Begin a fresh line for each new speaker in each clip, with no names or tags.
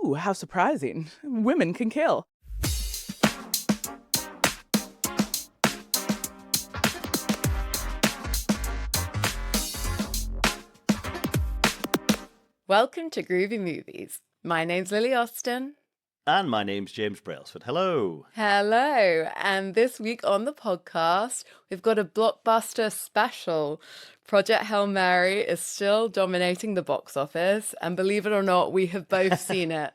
Ooh, how surprising. Women can kill.
Welcome to Groovy Movies. My name's Lily Austin.
And my name's James Brailsford. Hello.
Hello. And this week on the podcast, we've got a blockbuster special. Project Hail Mary is still dominating the box office. And believe it or not, we have both seen it.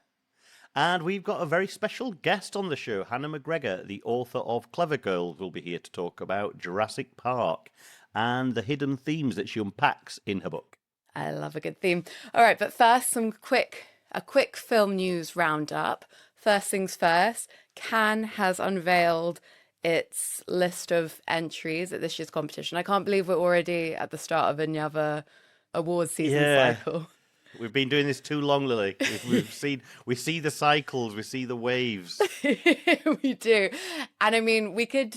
And we've got a very special guest on the show. Hannah McGregor, the author of Clever Girls, will be here to talk about Jurassic Park and the hidden themes that she unpacks in her book.
I love a good theme. All right, but first, a quick film news roundup. First things first, Cannes has unveiled its list of entries at this year's competition. I can't believe we're already at the start of another awards season cycle.
We've been doing this too long, Lily. We see the cycles, we see the waves.
We do. And I mean, we could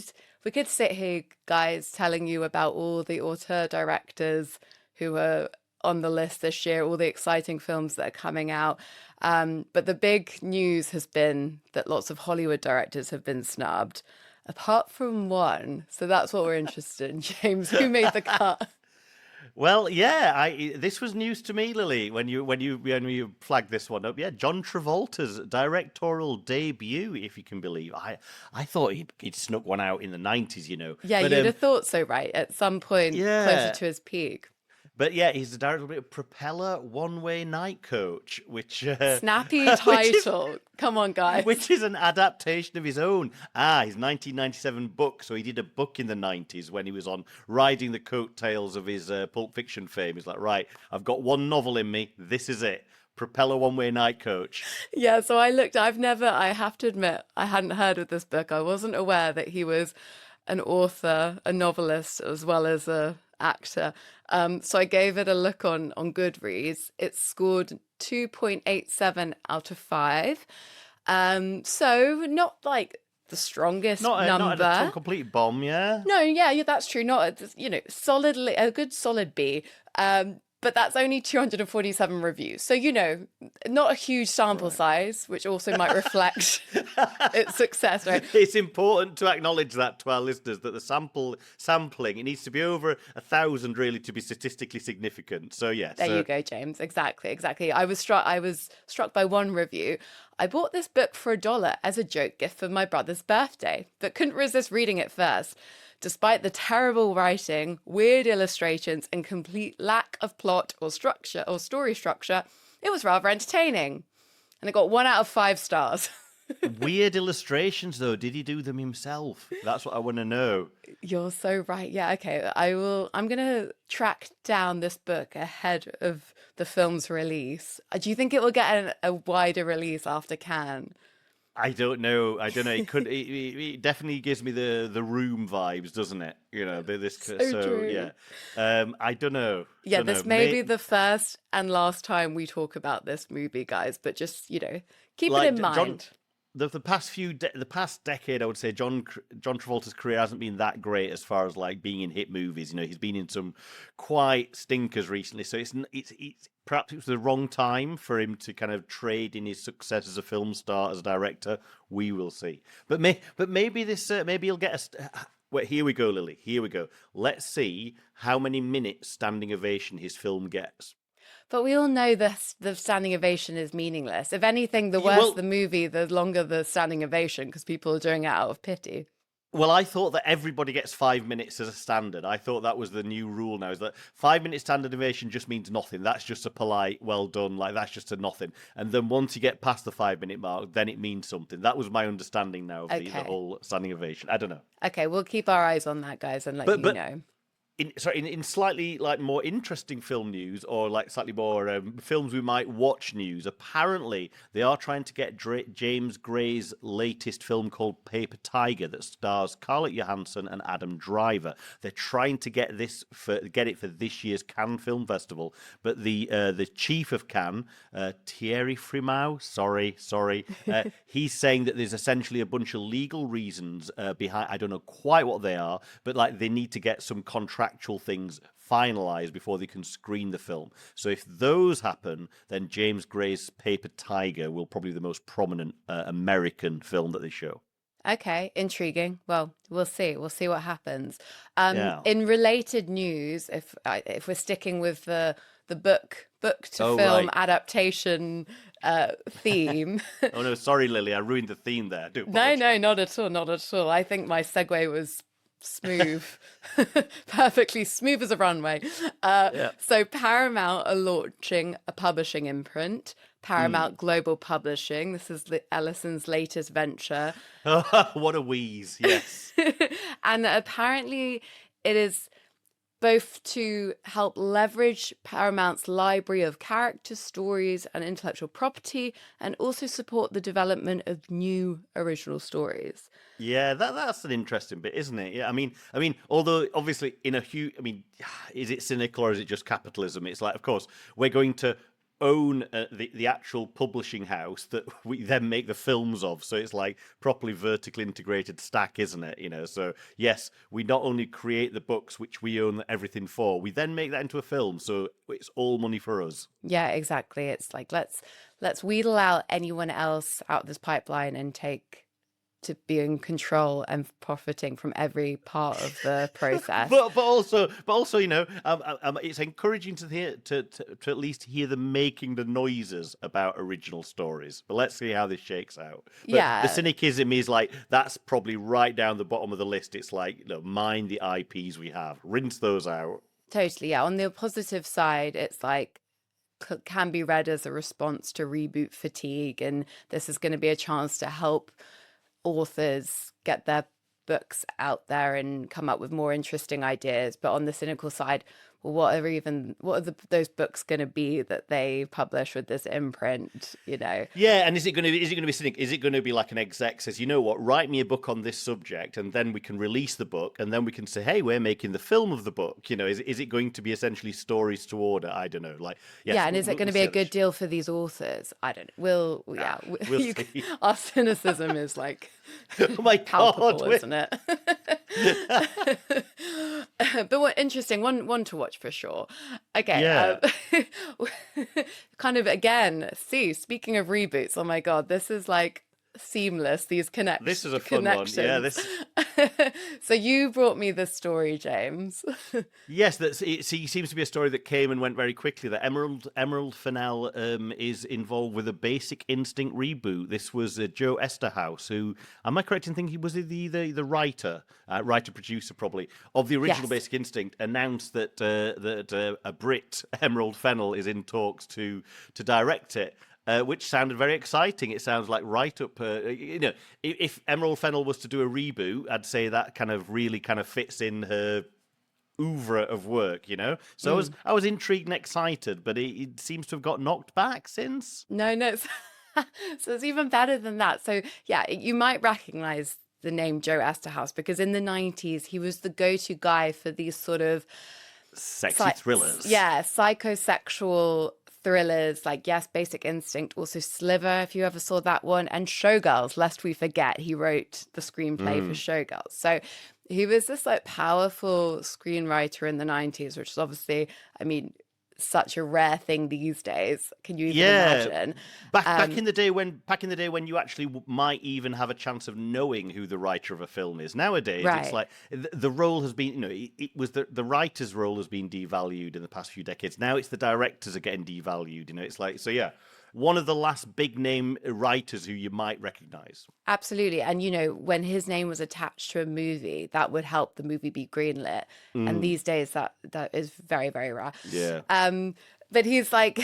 sit here, guys, telling you about all the auteur directors who are on the list this year, all the exciting films that are coming out. But the big news has been that lots of Hollywood directors have been snubbed, apart from one. So that's what we're interested in. James, who made the cut?
Well, yeah, this was news to me, Lily, when you flagged this one up. Yeah, John Travolta's directorial debut, if you can believe. I thought he'd snuck one out in the 90s, you know.
Yeah,
but,
you'd have thought so, right? At some point closer to his peak.
But yeah, he's the director of Propeller One-Way Night Coach, which...
Snappy title. Come on, guys.
Which is an adaptation of his own. His 1997 book. So he did a book in the 90s when he was on riding the coattails of his Pulp Fiction fame. He's like, right, I've got one novel in me. This is it. Propeller One-Way Night Coach.
Yeah, so I have to admit, I hadn't heard of this book. I wasn't aware that he was an author, a novelist, as well as a actor. So I gave it a look on Goodreads. It scored 2.87 out of 5. So not like the strongest number.
Not a complete bomb, yeah?
No, yeah, that's true. Not, solidly, a good solid B. But that's only 247 reviews. So, not a huge sample size, which also might reflect its success, right?
It's important to acknowledge that to our listeners, that the sampling, it needs to be over 1,000 really to be statistically significant. So, yes.
There you go, James. Exactly. I was struck by one review. I bought this book for $1 as a joke gift for my brother's birthday, but couldn't resist reading it first. Despite the terrible writing, weird illustrations, and complete lack of plot or structure or story structure, it was rather entertaining. And it got 1 out of 5 stars.
Weird illustrations, though. Did he do them himself? That's what I want to know.
You're so right. Yeah, okay. I'm going to track down this book ahead of the film's release. Do you think it will get a wider release after Cannes?
I don't know. It could. It definitely gives me the Room vibes, doesn't it?
True.
Yeah. I don't know.
Yeah, this may be the first and last time we talk about this movie, guys. But just keep it in mind.
The past decade, I would say John Travolta's career hasn't been that great as far as like being in hit movies. He's been in some quite stinkers recently. So it's perhaps it was the wrong time for him to kind of trade in his success as a film star, as a director. We will see. But maybe he'll get us. Well, here we go, Lily. Here we go. Let's see how many minutes standing ovation his film gets.
But we all know the standing ovation is meaningless. If anything, the worse the movie, the longer the standing ovation, because people are doing it out of pity.
Well, I thought that everybody gets 5 minutes as a standard. I thought that was the new rule now, is that 5 minute standard ovation just means nothing. That's just a polite, well done, like that's just a nothing. And then once you get past the 5 minute mark, then it means something. That was my understanding now of the whole standing ovation. I don't know.
Okay, we'll keep our eyes on that, guys, and let you know.
In slightly like more interesting film news, or like slightly more films we might watch news, apparently they are trying to get James Gray's latest film called Paper Tiger that stars Scarlett Johansson and Adam Driver. They're trying to get it for this year's Cannes Film Festival, but the chief of Cannes, Thierry Frémaux, sorry, he's saying that there's essentially a bunch of legal reasons behind. I don't know quite what they are, but like they need to get some contractual things finalized before they can screen the film. So if those happen, then James Gray's Paper Tiger will probably be the most prominent American film that they show.
Okay, intriguing. Well, we'll see. We'll see what happens.
Yeah.
In related news, if we're sticking with the book to
Oh,
film
right.
adaptation theme.
Oh no, sorry, Lily, I ruined the theme there. I do
No,
apologize.
not at all, not at all. I think my segue was smooth, perfectly smooth as a runway.
Yeah.
So Paramount are launching a publishing imprint, Paramount Global Publishing. This is Ellison's latest venture.
What a wheeze, yes.
And apparently it is both to help leverage Paramount's library of character stories and intellectual property, and also support the development of new original stories.
Yeah, that's an interesting bit, isn't it? Yeah, I mean, although obviously in a huge, is it cynical or is it just capitalism? It's like, of course, we're going to own the actual publishing house that we then make the films of. So it's like properly vertically integrated stack, isn't it? You know, so yes, we not only create the books which we own everything for, we then make that into a film. So it's all money for us.
Yeah, exactly. It's like let's wheedle out anyone else out of this pipeline and take to be in control and profiting from every part of the process.
but also, you know, it's encouraging to hear to at least hear them making the noises about original stories. But let's see how this shakes out. But
Yeah.
the cynicism is like that's probably right down the bottom of the list. It's like, you know, mind the IPs we have, rinse those out.
Totally, yeah. On the positive side, it's like can be read as a response to reboot fatigue, and this is going to be a chance to help authors get their books out there and come up with more interesting ideas. But on the cynical side, well, what are those books going to be that they publish with this imprint? You know?
Yeah, and is it going to be cynic? Is it going to be like an exec says, you know what, write me a book on this subject, and then we can release the book, and then we can say, hey, we're making the film of the book. You know, is it going to be essentially stories to order? I don't know. Like, yes,
Yeah, and is it going to be a good
deal?
deal for these authors? I don't know.
We'll see.
Our cynicism is like
Oh my
palpable,
God,
isn't it? But what interesting one to watch for sure. Okay,
Yeah.
kind of again. Speaking of reboots, oh my God, this is like seamless. These connections.
This is a fun one. Yeah, this.
So you brought me this story, James.
Yes, it seems to be a story that came and went very quickly. That Emerald Fennell is involved with a Basic Instinct reboot. This was Joe Esterhaus, who, am I correct in thinking was the writer producer probably of the original
Yes.
Basic Instinct, announced that a Brit, Emerald Fennell, is in talks to direct it. Which sounded very exciting. It sounds like right up, you know, if Emerald Fennell was to do a reboot, I'd say that kind of really kind of fits in her oeuvre of work, you know. So I was intrigued and excited, but it seems to have got knocked back since.
No. So it's even better than that. So yeah, you might recognize the name Joe Esterhaus because in the 90s he was the go-to guy for these sort of
Sexy thrillers.
Yeah, psychosexual thrillers like yes, Basic Instinct, also Sliver, if you ever saw that one, and Showgirls, lest we forget, he wrote the screenplay for Showgirls. So he was this like powerful screenwriter in the 90s, which is obviously, I mean, such a rare thing these days. Can you even imagine?
Back in the day when you actually might even have a chance of knowing who the writer of a film is. Nowadays,
Right.
it's like the role has been, you know, it was the writer's role has been devalued in the past few decades. Now it's the directors are getting devalued. You know, it's like, so yeah, one of the last big name writers who you might recognize.
Absolutely. And, you know, when his name was attached to a movie, that would help the movie be greenlit. And these days that is very, very rare.
Yeah.
But he's like,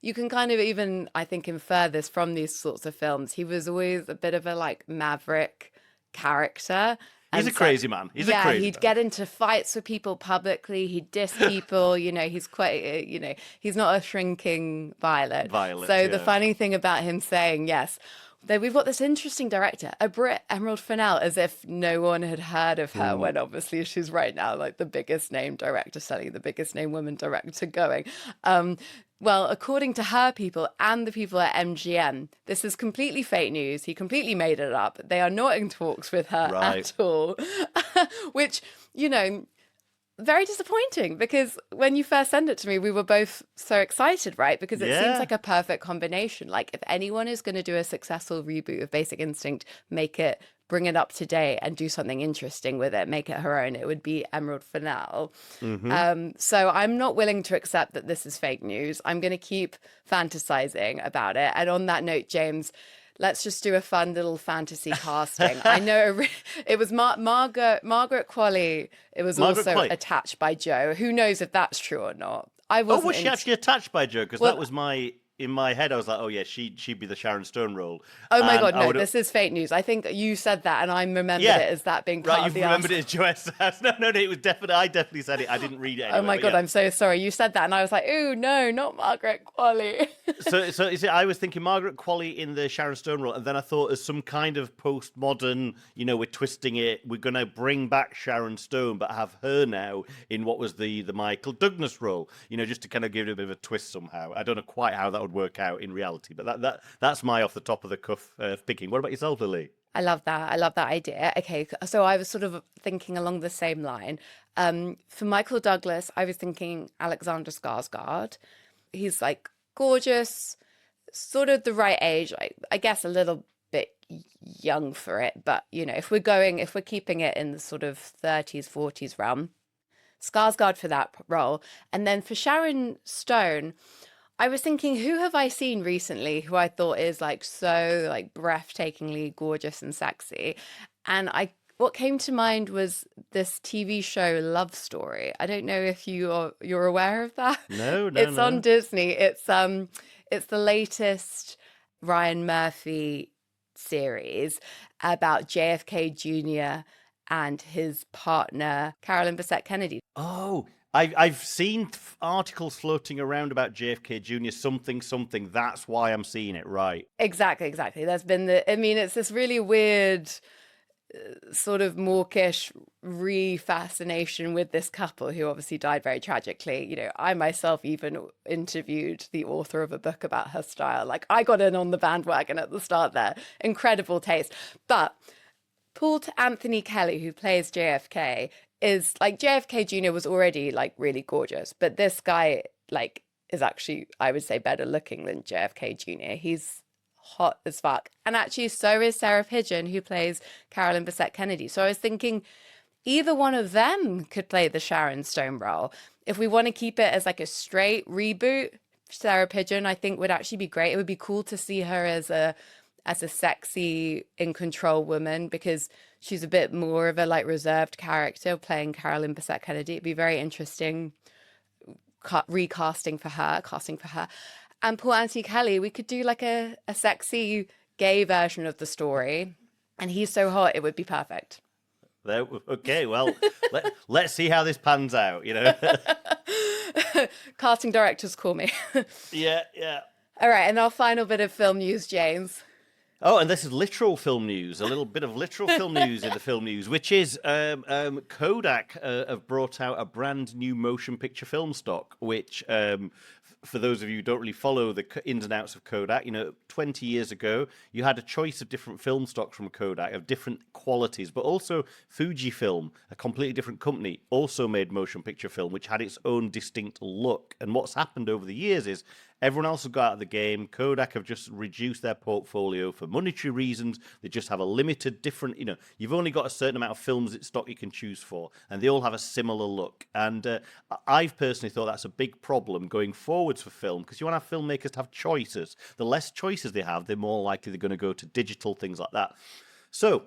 you can kind of even, I think, infer this from these sorts of films. He was always a bit of a like maverick character.
He's a crazy man. He's a crazy
he'd
man.
get into fights with people publicly. He'd diss people. You know, he's quite, you know, he's not a shrinking violet. So the
yeah.
funny thing about him saying, yes, we've got this interesting director, a Brit, Emerald Fennell, as if no one had heard of her, when obviously she's right now like the biggest name director selling, the biggest name woman director going. Well, according to her people and the people at MGM, this is completely fake news. He completely made it up. They are not in talks with her
Right.
at all. Which, you know, very disappointing because when you first sent it to me, we were both so excited, right? Because it seems
Yeah.
like a perfect combination. Like, if anyone is going to do a successful reboot of Basic Instinct, bring it up to date and do something interesting with it, make it her own, it would be Emerald Fennell.
Mm-hmm.
So I'm not willing to accept that this is fake news. I'm going to keep fantasizing about it. And on that note, James, let's just do a fun little fantasy casting. I know it was Margaret Qualley. It was
Margaret
also
Qualley.
attached by Joe. Who knows if that's true or not? I
Oh,
wasn't.
was she actually attached by Joe? Because
Well,
that was in my head. I was like, oh yeah, she'd be the Sharon Stone role.
oh my
And
God,
I
no,
would
this is fake news. I think you said that, and I remembered
Yeah.
it as that being part
Right,
of
you've
the
remembered
answer.
it as Joe S. No, it was definitely. I definitely said it. I didn't read it anyway.
Oh my
but
God,
yeah.
I'm so sorry. You said that, and I was like, ooh, no, not Margaret Qualley.
So is it? I was thinking Margaret Qualley in the Sharon Stone role, and then I thought as some kind of postmodern, we're twisting it. We're going to bring back Sharon Stone, but have her now in what was the Michael Douglas role. Just to kind of give it a bit of a twist somehow. I don't know quite how that would work out in reality, but that's my off the top of the cuff picking. What about yourself, Lily?
I love that. I love that idea. Okay, so I was sort of thinking along the same line. For Michael Douglas, I was thinking Alexander Skarsgård. He's like gorgeous, sort of the right age. I guess a little bit young for it, but if we're keeping it in the sort of 30s, 40s realm, Skarsgård for that role. And then for Sharon Stone, I was thinking, who have I seen recently who I thought is like so like breathtakingly gorgeous and sexy? And what came to mind was this TV show Love Story. I don't know if you're aware of that.
No,
It's on
no.
Disney. It's the latest Ryan Murphy series about JFK Jr. and his partner Carolyn Bessette Kennedy.
Oh, I've seen articles floating around about JFK Jr. something. That's why I'm seeing it. Right.
Exactly. There's been it's this really weird sort of mawkish re-fascination with this couple who obviously died very tragically. I myself even interviewed the author of a book about her style. Like, I got in on the bandwagon at the start there. Incredible taste. But Paul Anthony Kelly, who plays JFK, is like, JFK Jr. was already like really gorgeous, but this guy like is actually, I would say, better looking than JFK Jr. He's hot as fuck. And actually, so is Sarah Pigeon, who plays Carolyn Bessette Kennedy. So I was thinking either one of them could play the Sharon Stone role. If we want to keep it as like a straight reboot, Sarah Pigeon, I think, would actually be great. It would be cool to see her as a sexy, in control woman, because she's a bit more of a like reserved character playing Carolyn Bessette Kennedy. It'd be very interesting casting for her. And Paul Anthony Kelly, we could do like a sexy gay version of the story, and he's so hot it would be perfect.
Okay, well, let's see how this pans out.
Casting directors, call me.
Yeah.
All right, and our final bit of film news, James.
Oh, and this is literal film news, a little bit of literal film news in the film news, which is Kodak have brought out a brand new motion picture film stock, which, for those of you who don't really follow the ins and outs of Kodak, 20 years ago, you had a choice of different film stocks from Kodak of different qualities, but also Fujifilm, a completely different company, also made motion picture film, which had its own distinct look. And what's happened over the years is everyone else has got out of the game. Kodak have just reduced their portfolio for monetary reasons. They just have a limited different, you've only got a certain amount of films at stock you can choose for, and they all have a similar look. And I've personally thought that's a big problem going forwards for film, because you want to have filmmakers to have choices. The less choices they have, the more likely they're going to go to digital, things like that. So,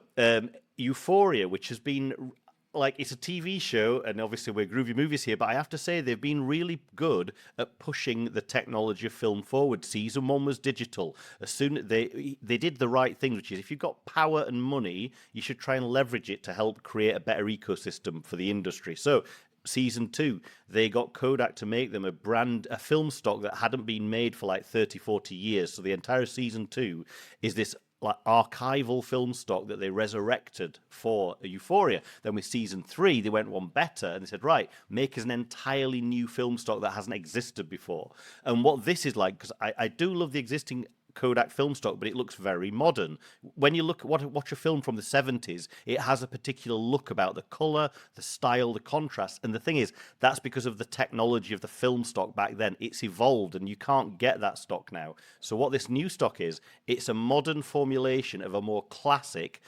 Euphoria, which has been like, it's a TV show, and obviously we're groovy movies here, but I have to say they've been really good at pushing the technology of film forward. Season 1 was digital. As soon as they did the right thing, which is if you've got power and money, you should try and leverage it to help create a better ecosystem for the industry. So Season 2, they got Kodak to make them a film stock that hadn't been made for like 30, 40 years. So the entire Season 2 is this like archival film stock that they resurrected for Euphoria. Then with Season 3, they went one better and they said, right, make us an entirely new film stock that hasn't existed before. And what this is like, because I do love the existing Kodak film stock, but it looks very modern. When you watch a film from the 70s, it has a particular look about the color, the style, the contrast. And the thing is, that's because of the technology of the film stock back then. It's evolved, and you can't get that stock now. So what this new stock is, it's a modern formulation of a more classic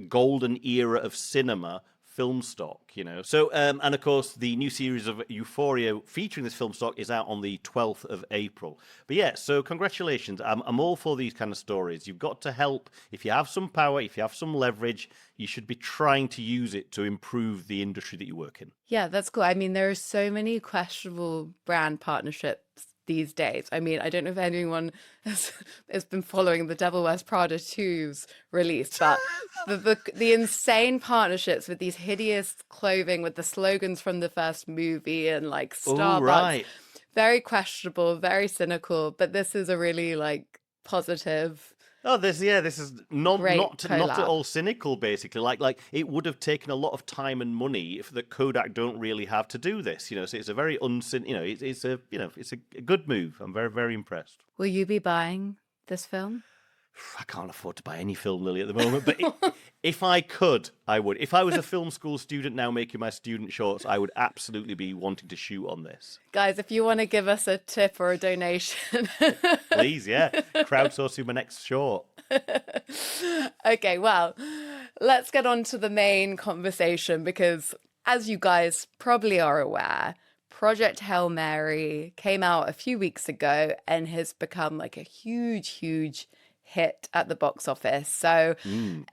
golden era of cinema film stock, So, and of course, the new series of Euphoria featuring this film stock is out on the 12th of April. But yeah, so congratulations. I'm all for these kind of stories. You've got to help. If you have some power, if you have some leverage, you should be trying to use it to improve the industry that you work in.
Yeah, that's cool. I mean, there are so many questionable brand partnerships these days. I mean, I don't know if anyone has been following the Devil Wears Prada 2's release, but the insane partnerships with these hideous clothing with the slogans from the first movie and like Starbucks.
Right.
Very questionable, very cynical, but this is a really like positive.
Oh, this is not at all cynical. Basically, like it would have taken a lot of time and money if the Kodak don't really have to do this. So it's a very it's a good move. I'm very, very impressed.
Will you be buying this film?
I can't afford to buy any film, Lily, at the moment. But if I could, I would. If I was a film school student now making my student shorts, I would absolutely be wanting to shoot on this.
Guys, if you want to give us a tip or a donation.
Please, yeah. Crowdsourcing my next short.
Okay, well, let's get on to the main conversation because, as you guys probably are aware, Project Hail Mary came out a few weeks ago and has become like a huge hit at the box office. So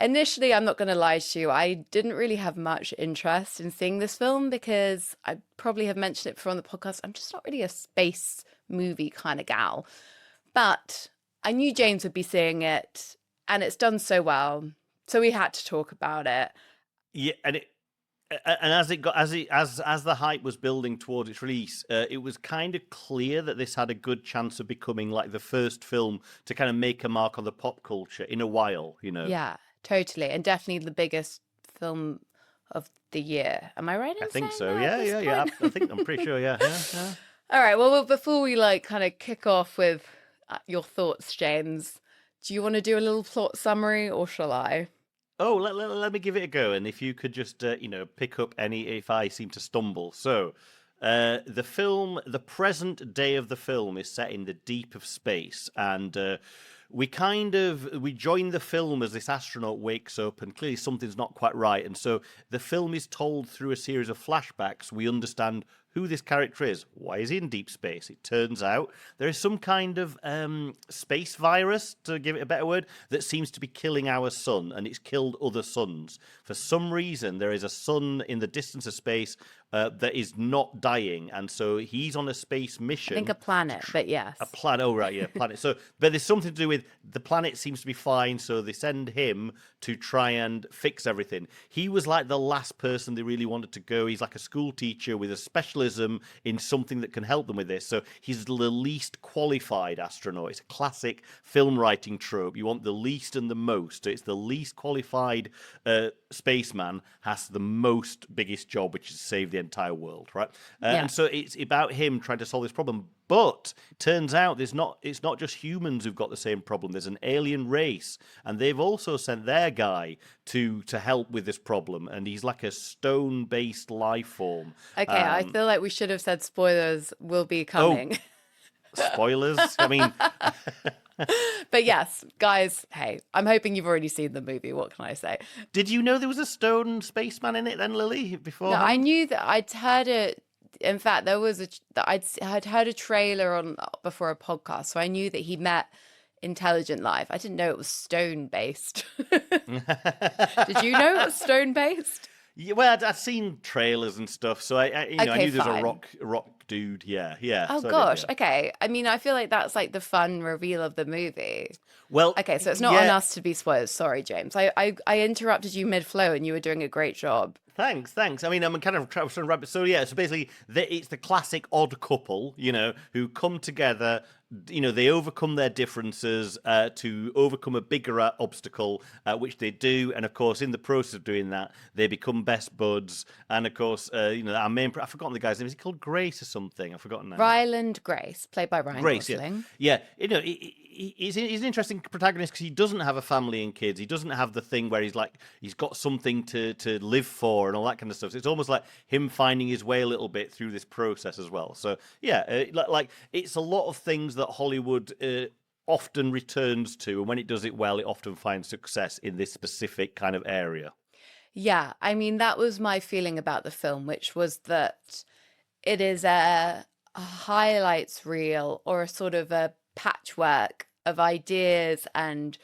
initially, I'm not going to lie to you, I didn't really have much interest in seeing this film because I probably have mentioned it before on the podcast. I'm just not really a space movie kind of gal. But I knew James would be seeing it and it's done so well. So we had to talk about it.
Yeah, and as the hype was building towards its release, it was kind of clear that this had a good chance of becoming like the first film to kind of make a mark on the pop culture in a while,
Yeah, totally, and definitely the biggest film of the year. Am I right in
I think
saying
so.
that
Yeah. I'm pretty sure. Yeah.
All right. Well, before we like kind of kick off with your thoughts, James, do you want to do a little plot summary, or shall I?
Oh, let me give it a go, and if you could just pick up any if I seem to stumble. So, the present day of the film is set in the deep of space, and we join the film as this astronaut wakes up, and clearly something's not quite right, and so the film is told through a series of flashbacks. We understand who this character is. Why is he in deep space? It turns out there is some kind of space virus, to give it a better word, that seems to be killing our sun, and it's killed other suns. For some reason, there is a sun in the distance of space that is not dying, and so he's on a space mission.
I think a planet, but yes.
A planet, oh right, yeah, planet. So, but there's something to do with the planet seems to be fine, so they send him to try and fix everything. He was like the last person they really wanted to go. He's like a school teacher with a specialism in something that can help them with this. So he's the least qualified astronaut. It's a classic film writing trope. You want the least and the most. So it's the least qualified spaceman has the biggest job, which is to save the entire world, right? And so it's about him trying to solve this problem. But turns out it's not just humans who've got the same problem. There's an alien race, and they've also sent their guy to help with this problem. And he's like a stone-based life form.
Okay, I feel like we should have said spoilers will be coming.
Spoilers? I mean...
But yes, guys, hey, I'm hoping you've already seen the movie. What can I say?
Did you know there was a stone spaceman in it then, Lily, before?
No, I knew that. I'd heard it. In fact, there was I'd heard a trailer on before a podcast, so I knew that he met intelligent life. I didn't know it was stone based. Did you know it was stone based?
Yeah, well, I'd seen trailers and stuff, so I knew there's a rock dude. Yeah.
Oh
so
gosh,
I did,
okay. I mean, I feel like that's like the fun reveal of the movie.
Well,
okay, so it's not on us to be spoiled. Sorry, James. I interrupted you mid-flow, and you were doing a great job.
Thanks. I mean, I'm kind of trying to wrap it. So yeah, so basically, it's the classic odd couple, who come together. They overcome their differences to overcome a bigger obstacle, which they do. And of course, in the process of doing that, they become best buds. And of course, our main, I've forgotten the guy's name. Is he called Grace or something? I've forgotten now.
Ryland Grace, played by Ryan
Grace,
Gosling.
Yeah. he's an interesting protagonist because he doesn't have a family and kids. He doesn't have the thing where he's got something to live for and all that kind of stuff. So it's almost like him finding his way a little bit through this process as well. So yeah, like it's a lot of things that Hollywood often returns to, and when it does it well, it often finds success in this specific kind of area.
Yeah, I mean, that was my feeling about the film, which was that it is a highlights reel or a sort of a patchwork of ideas and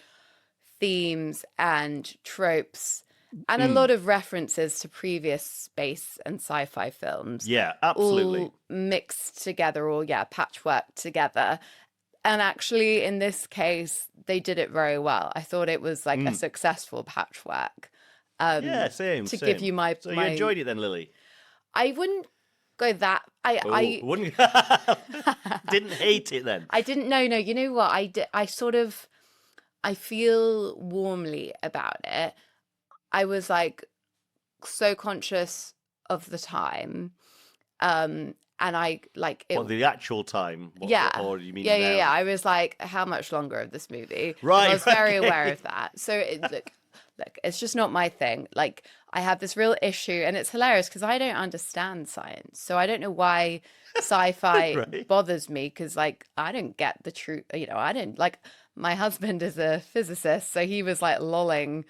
themes and tropes and a lot of references to previous space and sci-fi films.
Yeah, absolutely.
All mixed together, or yeah, patchwork together. And actually, in this case, they did it very well. I thought it was like a successful patchwork.
Yeah, same.
To give you my,
So you enjoyed it then, Lily?
I wouldn't go that. I
wouldn't. Didn't hate it then.
I didn't. No. You know what? I sort of. I feel warmly about it. I was like so conscious of the time, and I like it.
What, the actual time?
Yeah.
Or you mean
yeah.
now?
Yeah. I was like, how much longer of this movie? 'Cause
Right.
I was very
okay.
aware of that. So look, it's just not my thing. Like, I have this real issue, and it's hilarious because I don't understand science. So I don't know why sci-fi
Right.
bothers me, because like I don't get the truth. I didn't like, my husband is a physicist, so he was like lolling,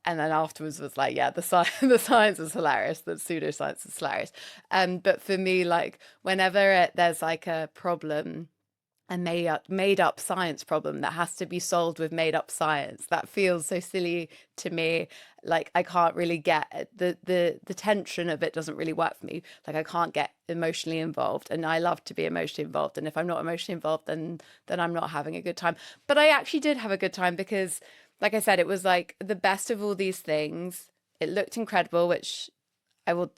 and then afterwards was like, yeah, the science is hilarious, the pseudoscience is hilarious. But for me, like, whenever there's like a problem, a made up science problem that has to be solved with made up science, that feels so silly to me. Like, I can't really get the tension of it, doesn't really work for me. Like, I can't get emotionally involved, and I love to be emotionally involved, and if I'm not emotionally involved, then I'm not having a good time. But I actually did have a good time because, like I said, it was like the best of all these things. It looked incredible, which I will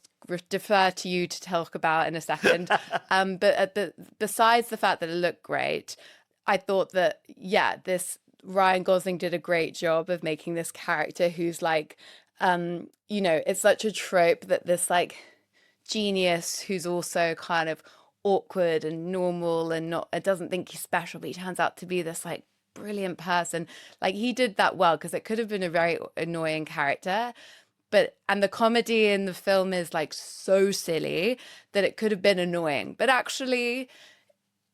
defer to you to talk about in a second. But besides the fact that it looked great, I thought that, yeah, this Ryan Gosling did a great job of making this character who's like, it's such a trope that this like genius who's also kind of awkward and normal and not, it doesn't think he's special, but he turns out to be this like brilliant person. Like, he did that well, because it could have been a very annoying character. And the comedy in the film is like so silly that it could have been annoying. But actually,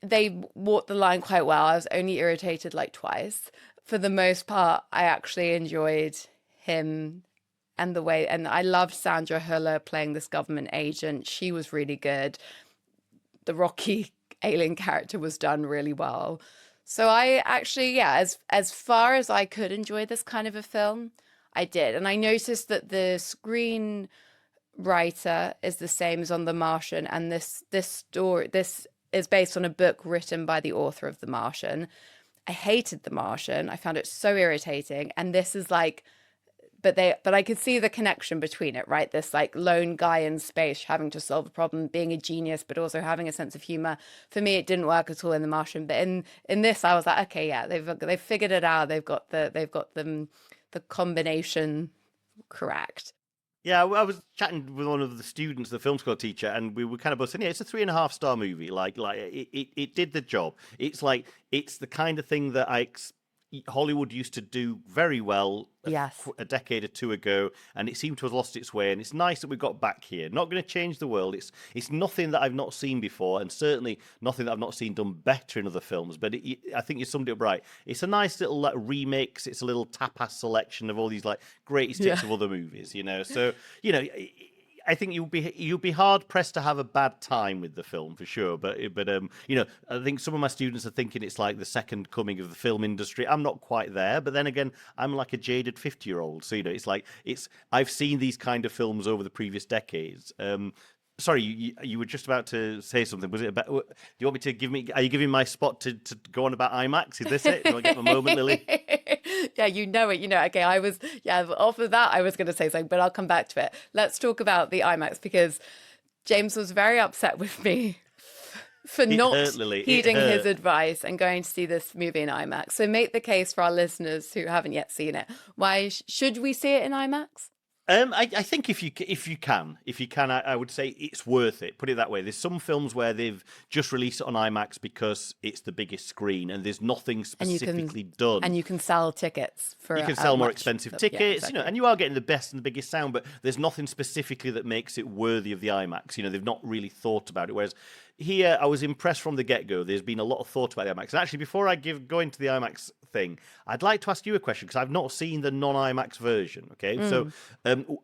they walked the line quite well. I was only irritated like twice. For the most part, I actually enjoyed him and the way, and I loved Sandra Hüller playing this government agent. She was really good. The Rocky alien character was done really well. So I actually, yeah, as far as I could enjoy this kind of a film, I did. And I noticed that the screenwriter is the same as on The Martian, and this is based on a book written by the author of The Martian. I hated The Martian. I found it so irritating. And this is like, but I could see the connection between it, right? This like lone guy in space having to solve a problem, being a genius, but also having a sense of humor. For me, it didn't work at all in The Martian. But in this, I was like, okay, yeah, they've figured it out. They've got the combination correct.
Yeah, I was chatting with one of the students, the film school teacher, and we were kind of both saying, yeah, it's a 3.5-star movie. Like it did the job. It's like, it's the kind of thing that Hollywood used to do very well
Yes.
a decade or two ago, and it seemed to have lost its way. And it's nice that we've got back here. Not going to change the world. It's nothing that I've not seen before, and certainly nothing that I've not seen done better in other films. But I think you summed it up right. It's a nice little like remix. It's a little tapas selection of all these like greatest hits of other movies. So I think you'll be hard pressed to have a bad time with the film for sure. But I think some of my students are thinking it's like the second coming of the film industry. I'm not quite there, but then again, I'm like a jaded 50-year-old. So it's like I've seen these kind of films over the previous decades. Sorry, you were just about to say something. Was it about? Do you want me to give me? Are you giving my spot to go on about IMAX? Is this it? Do I get my moment, Lily?
Yeah, you know it. Okay, off of that, I was going to say something, but I'll come back to it. Let's talk about the IMAX, because James was very upset with me for not heeding his advice and going to see this movie in IMAX. So make the case for our listeners who haven't yet seen it. Why should we see it in IMAX?
I think if you can, I would say it's worth it. Put it that way. There's some films where they've just released it on IMAX because it's the biggest screen and there's nothing
And you can
specifically done.
and you can sell tickets for
You can
a
sell more
much,
expensive
yeah,
tickets,
exactly.
and you are getting the best and the biggest sound, but there's nothing specifically that makes it worthy of the IMAX. They've not really thought about it. Whereas here, I was impressed from the get-go. There's been a lot of thought about the IMAX. And actually, before I go into the IMAX thing, I'd like to ask you a question because I've not seen the non-IMAX version. Okay, so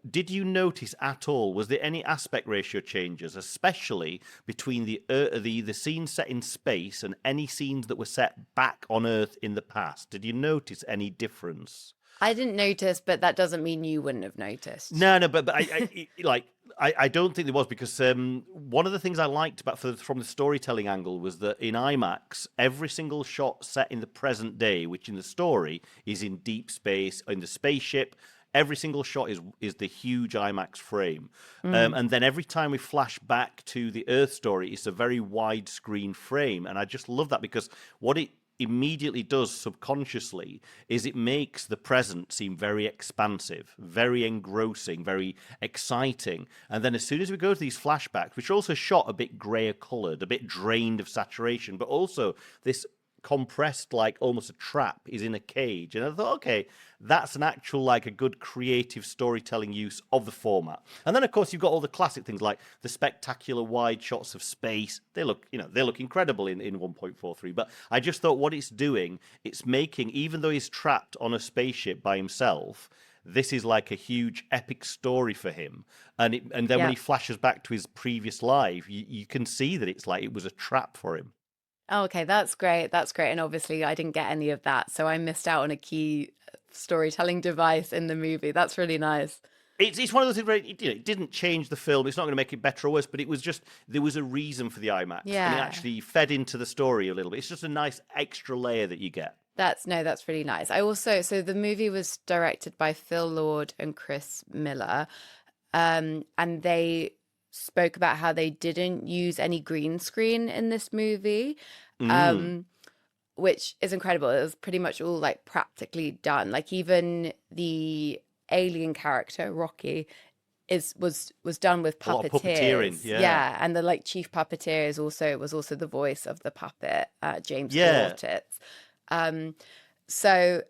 did you notice at all? Was there any aspect ratio changes, especially between the scenes set in space and any scenes that were set back on Earth in the past? Did you notice any difference?
I didn't notice, but that doesn't mean you wouldn't have noticed.
No, but I don't think there was because one of the things I liked from the storytelling angle was that in IMAX, every single shot set in the present day, which in the story is in deep space, in the spaceship, every single shot is the huge IMAX frame. And then every time we flash back to the Earth story, it's a very widescreen frame. And I just love that because what it immediately does subconsciously is it makes the present seem very expansive, very engrossing, very exciting. And then as soon as we go to these flashbacks, which are also shot a bit grayer colored, a bit drained of saturation, but also this compressed, like almost a trap is in a cage. And I thought, okay, that's an actual, like a good creative storytelling use of the format. And then of course you've got all the classic things like the spectacular wide shots of space. They look incredible in 1.43. But I just thought what it's doing, it's making, even though he's trapped on a spaceship by himself, this is like a huge epic story for him. And then when he flashes back to his previous life, you can see that it's like it was a trap for him.
Oh, okay, that's great. That's great. And obviously, I didn't get any of that, so I missed out on a key storytelling device in the movie. That's really nice.
It's one of those things where it didn't change the film. It's not going to make it better or worse, but it was just there was a reason for the IMAX, and it
Yeah.
actually fed into the story a little bit. It's just a nice extra layer that you get.
That's really nice. So the movie was directed by Phil Lord and Chris Miller, and they spoke about how they didn't use any green screen in this movie, which is incredible. It was pretty much all like practically done. Like even the alien character Rocky was done with
A lot of puppeteering,
puppeteers.
yeah.
And the like chief puppeteer was also the voice of the puppet, James
Yeah.
Gortitz. So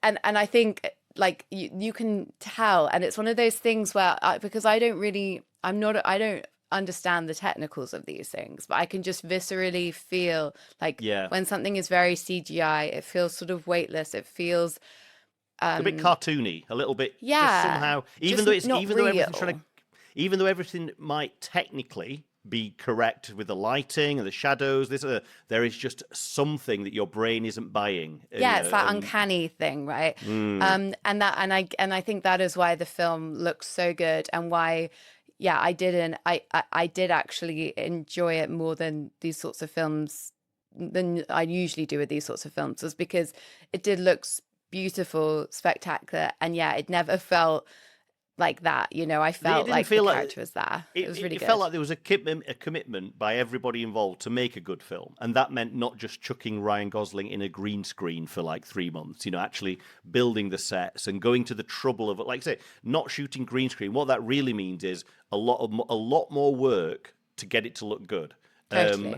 and I think like you can tell, and it's one of those things where because I don't understand the technicals of these things, but I can just viscerally feel like
Yeah.
when something is very CGI, it feels sort of weightless. It feels
A bit cartoony, a little bit. Just
yeah,
somehow,
just not real.
even though everything might technically be correct with the lighting and the shadows, there is just something that your brain isn't buying.
Yeah, it's that uncanny thing, right? And I think that is why the film looks so good, and why I did actually enjoy it more than these sorts of films than I usually do with these sorts of films, was because it did look beautiful, spectacular, and it never felt like that. I felt like the character was there. It was really good.
It felt like there was a commitment by everybody involved to make a good film, and that meant not just chucking Ryan Gosling in a green screen for like 3 months. Actually building the sets and going to the trouble of, like I say, not shooting green screen. What that really means is a lot more work to get it to look good.
Totally.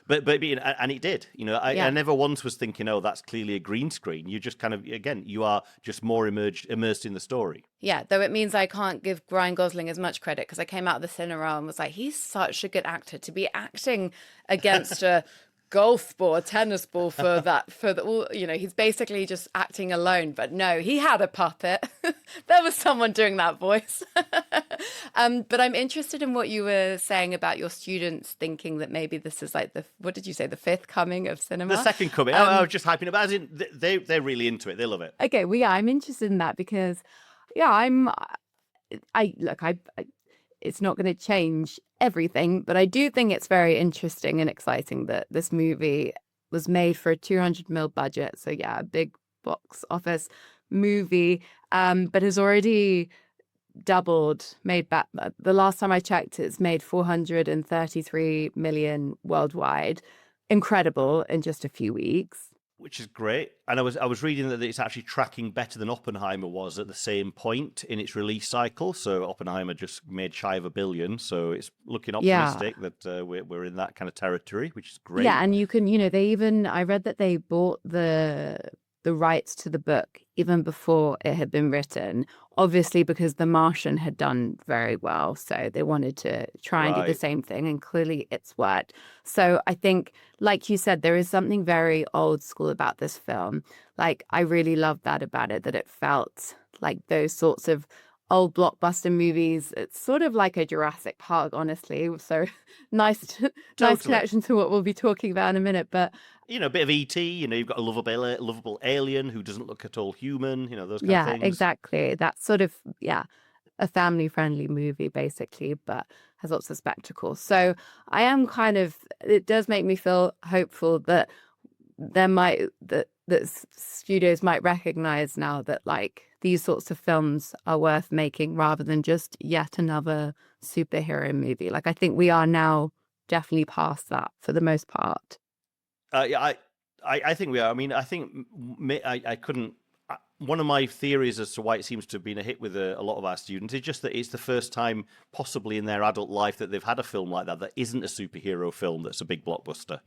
But and it did. I never once was thinking, oh, that's clearly a green screen. You just kind of, again, you are just more immersed in the story.
Yeah, though it means I can't give Ryan Gosling as much credit, because I came out of the cinema and was like, he's such a good actor to be acting against a golf ball, a tennis ball he's basically just acting alone. But no, he had a puppet. There was someone doing that voice. But I'm interested in what you were saying about your students thinking that maybe this is like what did you say, the fifth coming of cinema?
The second coming. I was just hyping it, but as in, they're really into it. They love it.
Okay, well, I'm interested in that because, it's not going to change everything, but I do think it's very interesting and exciting that this movie was made for a 200 mil budget. So a big box office movie, but has already made back. The last time I checked, it's made 433 million worldwide. Incredible in just a few weeks.
which is great. And I was reading that it's actually tracking better than Oppenheimer was at the same point in its release cycle. So Oppenheimer just made shy of $1 billion, so it's looking
Yeah.
optimistic that we're in that kind of territory, which is
Yeah,
great.
and you can, they even I read that they bought the rights to the book even before it had been written, obviously because The Martian had done very well, so they wanted to try and do the
Right.
same thing, and clearly it's worked. So I think, like you said, there is something very old school about this film. Like, I really love that about it, that it felt like those sorts of old blockbuster movies. It's sort of like a Jurassic Park, honestly. So nice
Totally.
connection to what we'll be talking about in a minute. But
A bit of ET, you've got a lovable alien who doesn't look at all human, those kind of
yeah,
things.
exactly. That's sort of, yeah, a family friendly movie, basically, but has lots of spectacle. So I am it does make me feel hopeful that studios might recognize now that, like, these sorts of films are worth making rather than just yet another superhero movie. Like, I think we are now definitely past that for the most part.
Yeah, I think we are. I mean, I think I couldn't. One of my theories as to why it seems to have been a hit with a lot of our students is just that it's the first time, possibly in their adult life, that they've had a film like that isn't a superhero film that's a big blockbuster.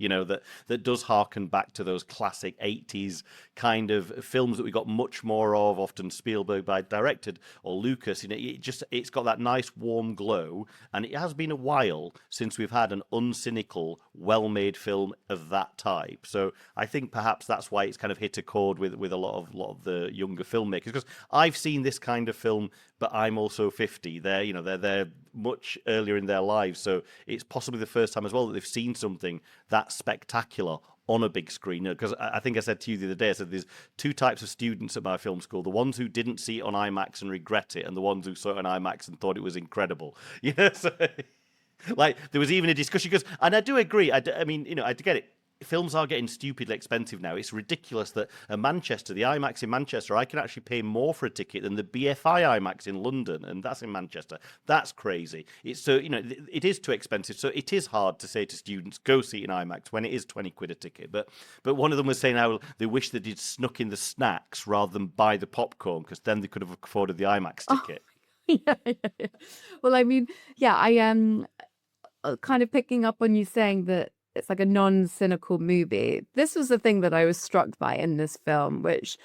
That does harken back to those classic '80s kind of films that we got much more of, often Spielberg by directed or Lucas. It's got that nice warm glow, and it has been a while since we've had an uncynical, well-made film of that type. So I think perhaps that's why it's kind of hit a chord with a lot of the younger filmmakers, because I've seen this kind of film, but I'm also 50. They're much earlier in their lives, so it's possibly the first time as well that they've seen something that spectacular on a big screen. Because I think I said to you the other day, I said there's two types of students at my film school: the ones who didn't see it on IMAX and regret it, and the ones who saw it on IMAX and thought it was incredible. So like there was even a discussion, because, and I do agree. I mean, I get it. Films are getting stupidly expensive now. It's ridiculous that Manchester, the IMAX in Manchester, I can actually pay more for a ticket than the BFI IMAX in London, and that's in Manchester. That's crazy. It's so it is too expensive. So it is hard to say to students, go see it in IMAX when it is 20 quid a ticket. But one of them was saying how they wish that they'd snuck in the snacks rather than buy the popcorn, because then they could have afforded the IMAX ticket.
Yeah, yeah, yeah. Well, I mean, yeah, I am kind of picking up on you saying that it's like a non-cynical movie. This was the thing that I was struck by in this film, which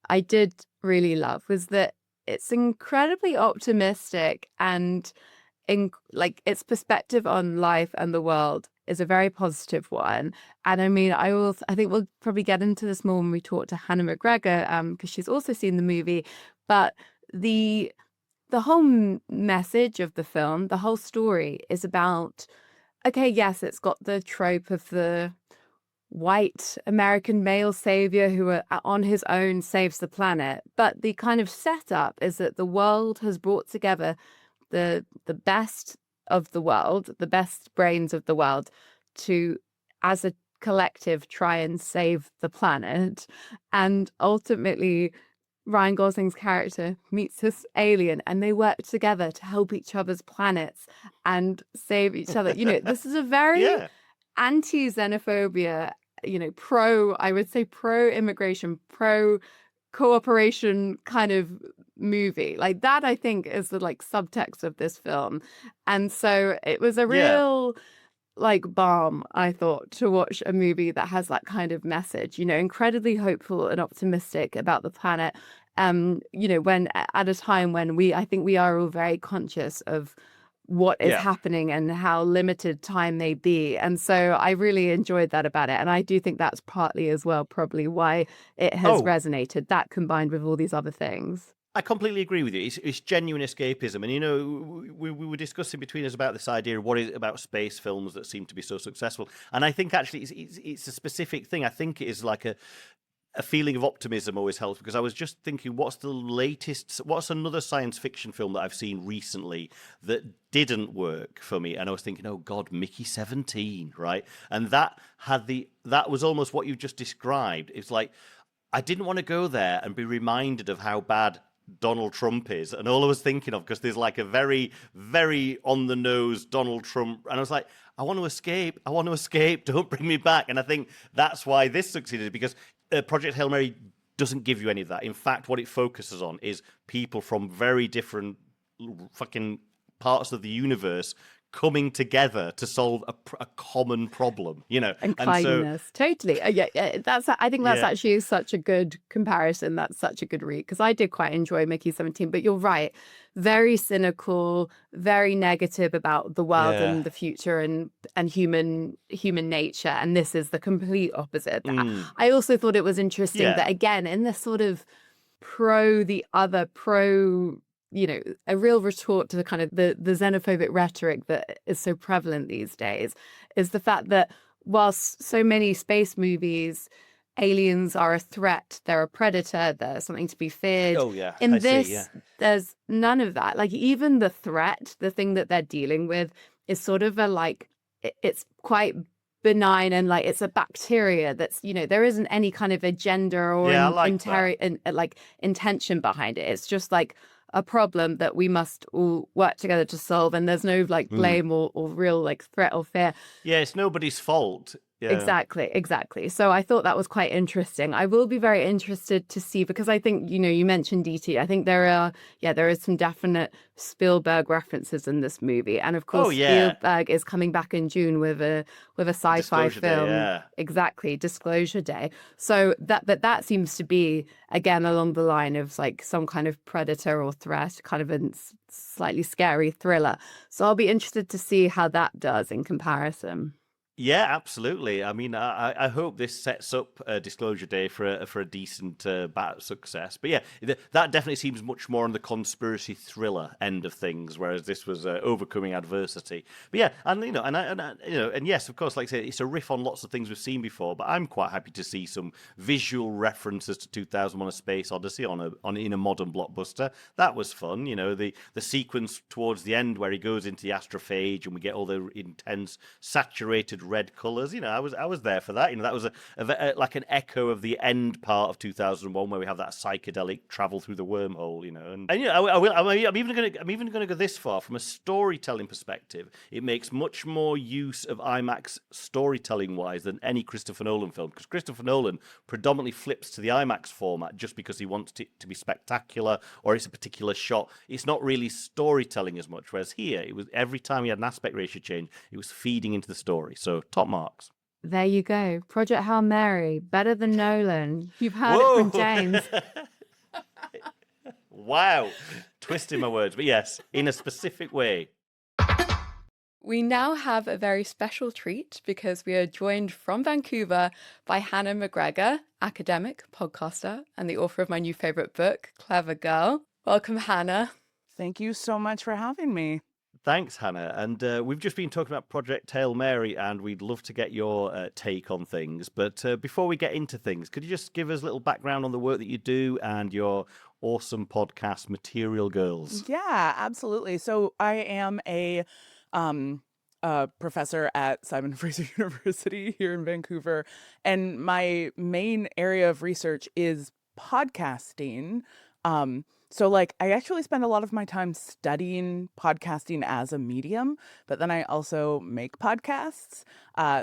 I did really love, was that it's incredibly optimistic, and like, its perspective on life and the world is a very positive one. And I mean, I think we'll probably get into this more when we talk to Hannah McGregor, because she's also seen the movie. But the whole message of the film, the whole story is about, okay, yes, it's got the trope of the white American male savior who on his own saves the planet. But the kind of setup is that the world has brought together the best of the world, the best brains of the world, to, as a collective, try and save the planet. And ultimately, Ryan Gosling's character meets this alien, and they work together to help each other's planets and save each other. This is a very
Yeah.
anti-xenophobia, I would say pro-immigration, pro-cooperation kind of movie. Like, that, I think, is the, like, subtext of this film. And so it was a
Yeah.
real, like, balm, I thought, to watch a movie that has that kind of message, incredibly hopeful and optimistic about the planet. When at a time when I think we are all very conscious of what is
Yeah.
happening and how limited time may be. And so I really enjoyed that about it. And I do think that's partly as well probably why it has
Oh,
resonated, that combined with all these other things.
I completely agree with you. It's genuine escapism. And, we were discussing between us about this idea of what is it about space films that seem to be so successful. And I think actually it's a specific thing. I think it is like a feeling of optimism always helps, because I was just thinking, what's another science fiction film that I've seen recently that didn't work for me? And I was thinking, oh God, Mickey 17, right? And that was almost what you just described. It's like, I didn't want to go there and be reminded of how bad Donald Trump is. And all I was thinking of, because there's like a very, very on the nose Donald Trump. And I was like, I want to escape. Don't bring me back. And I think that's why this succeeded, because Project Hail Mary doesn't give you any of that. In fact, what it focuses on is people from very different fucking parts of the universe coming together to solve a common problem, you know.
And
And so,
kindness. Totally. Yeah, I think that's
yeah,
actually such a good comparison. That's such a good read because I did quite enjoy Mickey 17, but you're right. Very cynical, very negative about the world
yeah,
and the future and human nature. And this is the complete opposite of that. I also thought it was interesting
yeah,
that again, in this sort of the other a real retort to the kind of the xenophobic rhetoric that is so prevalent these days is the fact that whilst so many space movies, aliens are a threat, they're a predator, they're something to be feared.
oh yeah, I
In
see, yeah,
this, there's none of that. Like even the threat, the thing that they're dealing with is sort of it's quite benign and like it's a bacteria that's there isn't any kind of agenda or
yeah, I like that.
like intention behind it. It's just like a problem that we must all work together to solve, and there's no like
Mm.
blame or real like threat or fear.
Yeah, it's nobody's fault. Yeah.
Exactly. So I thought that was quite interesting. I will be very interested to see because I think, you mentioned DT. I think there is some definite Spielberg references in this movie. And of
Oh
course,
yeah,
Spielberg is coming back in June with a sci-fi
Disclosure Day.
film.
Yeah.
Exactly, Disclosure Day. So that seems to be again along the line of like some kind of predator or threat, kind of a slightly scary thriller. So I'll be interested to see how that does in comparison.
Yeah, absolutely. I mean, I hope this sets up Disclosure Day for a decent success. But yeah, that definitely seems much more on the conspiracy thriller end of things, whereas this was overcoming adversity. But yeah, and and yes, of course, like I say, it's a riff on lots of things we've seen before. But I'm quite happy to see some visual references to 2001: A Space Odyssey in a modern blockbuster. That was fun. The sequence towards the end where he goes into the astrophage and we get all the intense saturated red colors. I was there for that. That was like an echo of the end part of 2001 where we have that psychedelic travel through the wormhole. I'm even going to go this far from a storytelling perspective. It makes much more use of IMAX storytelling wise than any Christopher Nolan film, because Christopher Nolan predominantly flips to the IMAX format just because he wants it to be spectacular or it's a particular shot. It's not really storytelling as much. Whereas here, it was every time he had an aspect ratio change, it was feeding into the story. So top marks.
There you go. Project Hail Mary, better than Nolan. You've heard it from
Whoa!
James.
Wow. Twisting my words, but yes, in a specific way.
We now have a very special treat because we are joined from Vancouver by Hannah McGregor, academic, podcaster, and the author of my new favorite book, Clever Girl. Welcome, Hannah.
Thank you so much for having me.
Thanks, Hannah. And we've just been talking about Project Hail Mary, and we'd love to get your take on things. But before we get into things, could you just give us a little background on the work that you do and your awesome podcast, Material Girls?
Yeah, absolutely. So I am a professor at Simon Fraser University here in Vancouver, and my main area of research is podcasting. So like I actually spend a lot of my time studying podcasting as a medium, but then I also make podcasts.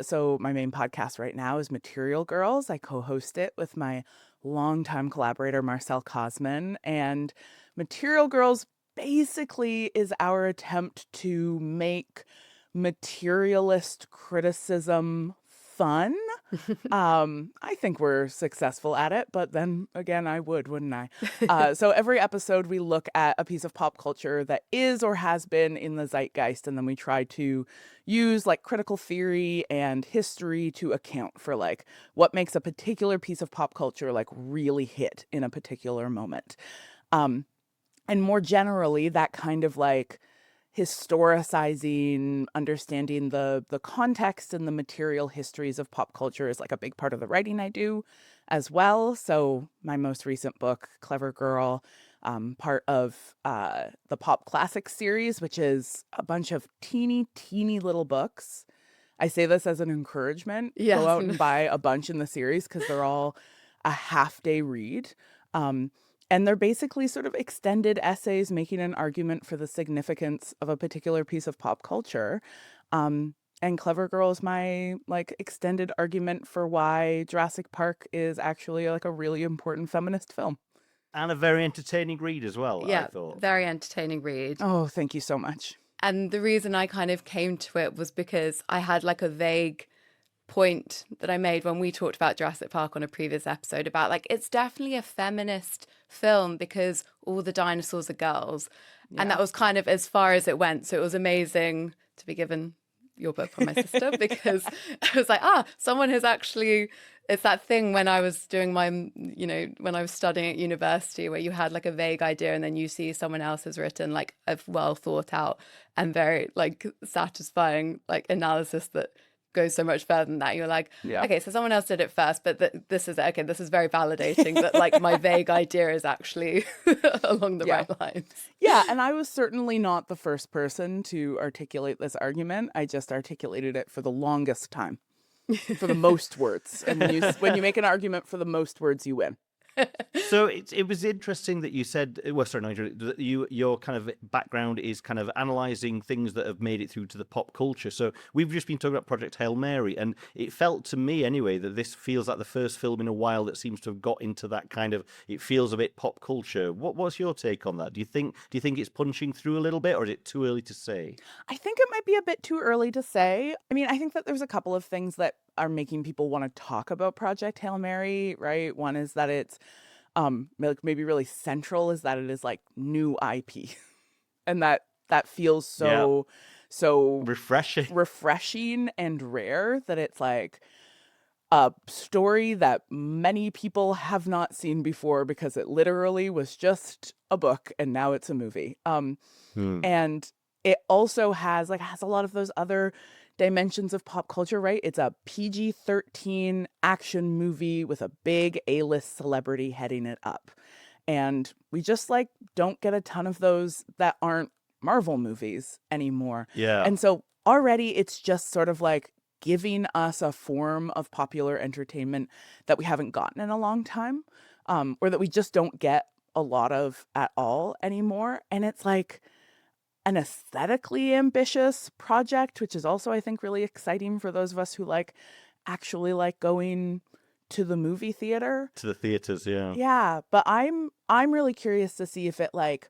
So my main podcast right now is Material Girls. I co-host it with my longtime collaborator, Marcel Cosman. And Material Girls basically is our attempt to make materialist criticism fun. I think we're successful at it, but then again, I would, wouldn't I? So every episode we look at a piece of pop culture that is or has been in the zeitgeist, and then we try to use like critical theory and history to account for like what makes a particular piece of pop culture like really hit in a particular moment. And more generally, that kind of like historicizing, understanding the context and the material histories of pop culture is like a big part of the writing I do as well. So my most recent book, Clever Girl, part of the Pop Classics series, which is a bunch of teeny little books. I say this as an encouragement.
Yes.
Go out and buy a bunch in the series because they're all a half-day read. And they're basically sort of extended essays making an argument for the significance of a particular piece of pop culture. And Clever Girl is my like extended argument for why Jurassic Park is actually like a really important feminist film.
And a very entertaining read as well, I
Yeah,
thought.
very entertaining read.
Oh, thank you so much.
And the reason I kind of came to it was because I had like a vague point that I made when we talked about Jurassic Park on a previous episode about like it's definitely a feminist film because all the dinosaurs are girls. And that was kind of as far as it went. So it was amazing to be given your book from my sister because I was like, someone has actually, it's that thing when I was doing my, when I was studying at university where you had like a vague idea and then you see someone else has written like a well thought out and very like satisfying like analysis that goes so much further than that. You're like, okay, so someone else did it first, but this is okay. This is very validating that like my vague idea is actually along the right lines.
Yeah, and I was certainly not the first person to articulate this argument. I just articulated it for the longest time, for the most words. And when you make an argument for the most words, you win.
So it was interesting that you said, well, sorry, Nigel, that your kind of background is kind of analysing things that have made it through to the pop culture. So we've just been talking about Project Hail Mary, and it felt to me anyway that this feels like the first film in a while that seems to have got into that kind of, it feels a bit pop culture. What's your take on that? Do you think it's punching through a little bit, or is it too early to say?
I think it might be a bit too early to say. I mean, I think that there's a couple of things that are making people want to talk about Project Hail Mary, right? One is that it's maybe really central, is that it is like new IP. And that feels so refreshing and rare, that it's like a story that many people have not seen before because it literally was just a book and now it's a movie. And it also has a lot of those other dimensions of pop culture, right? It's a PG-13 action movie with a big A-list celebrity heading it up. And we just like don't get a ton of those that aren't Marvel movies anymore.
Yeah.
And so already it's just sort of like giving us a form of popular entertainment that we haven't gotten in a long time, or that we just don't get a lot of at all anymore. And it's like an aesthetically ambitious project, which is also, I think, really exciting for those of us who like actually like going to the movie theater.
To the theaters, yeah.
Yeah, but I'm really curious to see if it like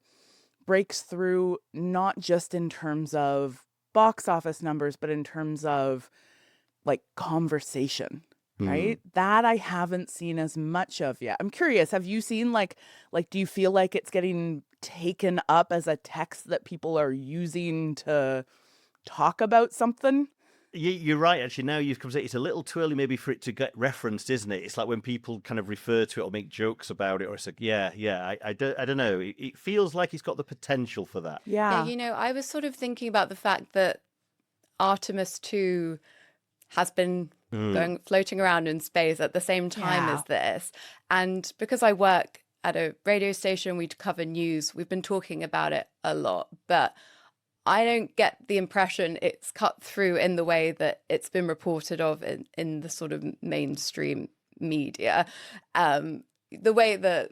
breaks through, not just in terms of box office numbers, but in terms of like conversation, right? That I haven't seen as much of yet. I'm curious, have you seen like do you feel like it's getting taken up as a text that people are using to talk about something?
You're right, actually. Now you've come to say it's a little too early maybe for it to get referenced, isn't it? It's like when people kind of refer to it or make jokes about it, or it's like, I don't know. It feels like it's got the potential for that.
Yeah.
I was sort of thinking about the fact that Artemis 2 has been floating around in space at the same time as this. And because I work at a radio station, we cover news, we've been talking about it a lot, but I don't get the impression it's cut through in the way that it's been reported of in the sort of mainstream media. The way that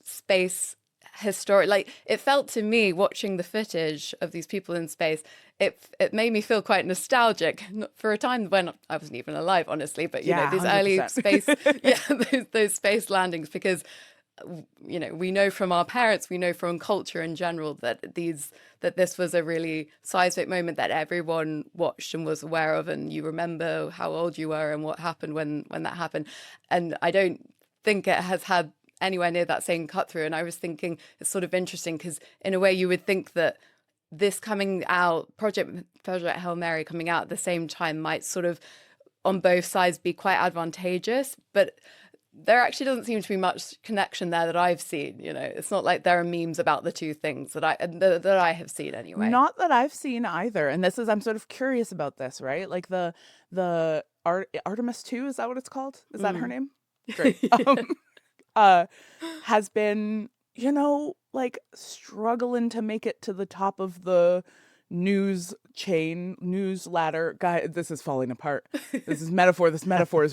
space historic, like it felt to me watching the footage of these people in space, it made me feel quite nostalgic for a time when I wasn't even alive, honestly, but you know, these 100%. Early space those space landings, because we know from our parents, we know from culture in general that this was a really seismic moment that everyone watched and was aware of, and you remember how old you were and what happened when that happened. And I don't think it has had anywhere near that same cut through. And I was thinking it's sort of interesting because in a way you would think that this coming out, Project Hail Mary coming out at the same time might sort of on both sides be quite advantageous, but there actually doesn't seem to be much connection there that I've seen. It's not like there are memes about the two things that I have seen anyway.
Not that I've seen either. And I'm sort of curious about this, right? Like the Artemis 2, is that what it's called? Is that her name? Great. Has been, like struggling to make it to the top of the news ladder. Guy, this is falling apart. This metaphor is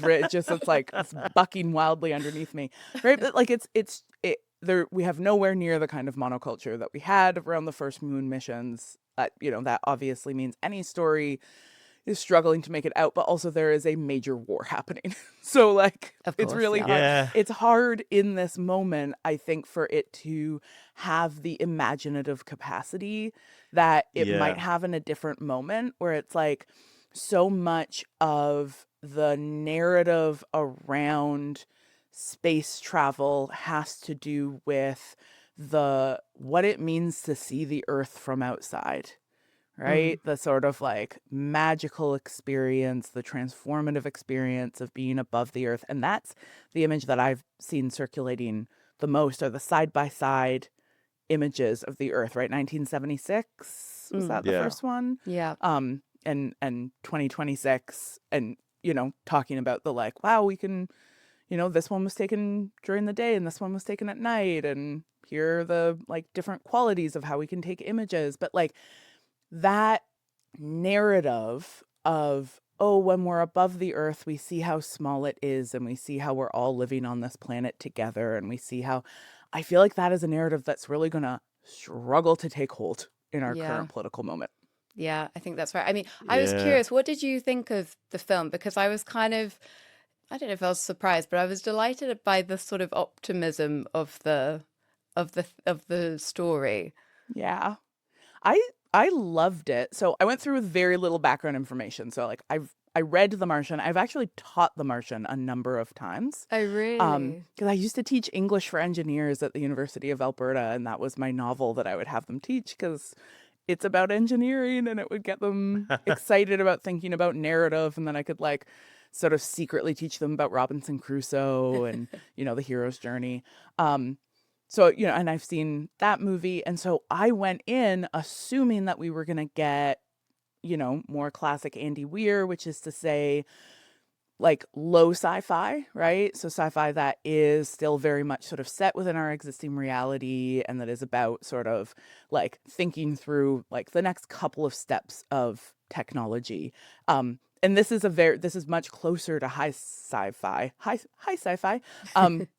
it's bucking wildly underneath me, right? But like we have nowhere near the kind of monoculture that we had around the first moon missions. That obviously means any story is struggling to make it out, but also there is a major war happening. So like
Of
it's
course,
really
yeah.
hard.
Yeah.
It's hard in this moment, I think, for it to have the imaginative capacity that it might
Yeah.
have in a different moment, where it's like so much of the narrative around space travel has to do with what it means to see the Earth from outside, right? The sort of like magical experience, the transformative experience of being above the Earth. And that's the image that I've seen circulating the most, are the side by side images of the Earth, right? 1976 was that the
Yeah.
first one?
Yeah.
And 2026, and talking about the like, wow, we can, this one was taken during the day and this one was taken at night, and here are the like different qualities of how we can take images. But like that narrative of, oh, when we're above the Earth, we see how small it is, and we see how we're all living on this planet together, and we see how, I feel like that is a narrative that's really going to struggle to take hold in our
Yeah.
current political moment.
Yeah, I think that's right. I mean, I was
Yeah.
curious, what did you think of the film? Because I was kind of, I don't know if I was surprised, but I was delighted by the sort of optimism of the story.
Yeah. I loved it. So I went through with very little background information. So like I read The Martian. I've actually taught The Martian a number of times.
Oh, really?
Because I used to teach English for engineers at the University of Alberta, and that was my novel that I would have them teach, because it's about engineering and it would get them excited about thinking about narrative, and then I could like sort of secretly teach them about Robinson Crusoe and the hero's journey. So, and I've seen that movie. And so I went in assuming that we were going to get, more classic Andy Weir, which is to say, like low sci-fi, right? So sci-fi that is still very much sort of set within our existing reality, and that is about sort of like thinking through like the next couple of steps of technology. And this is much closer to high sci-fi,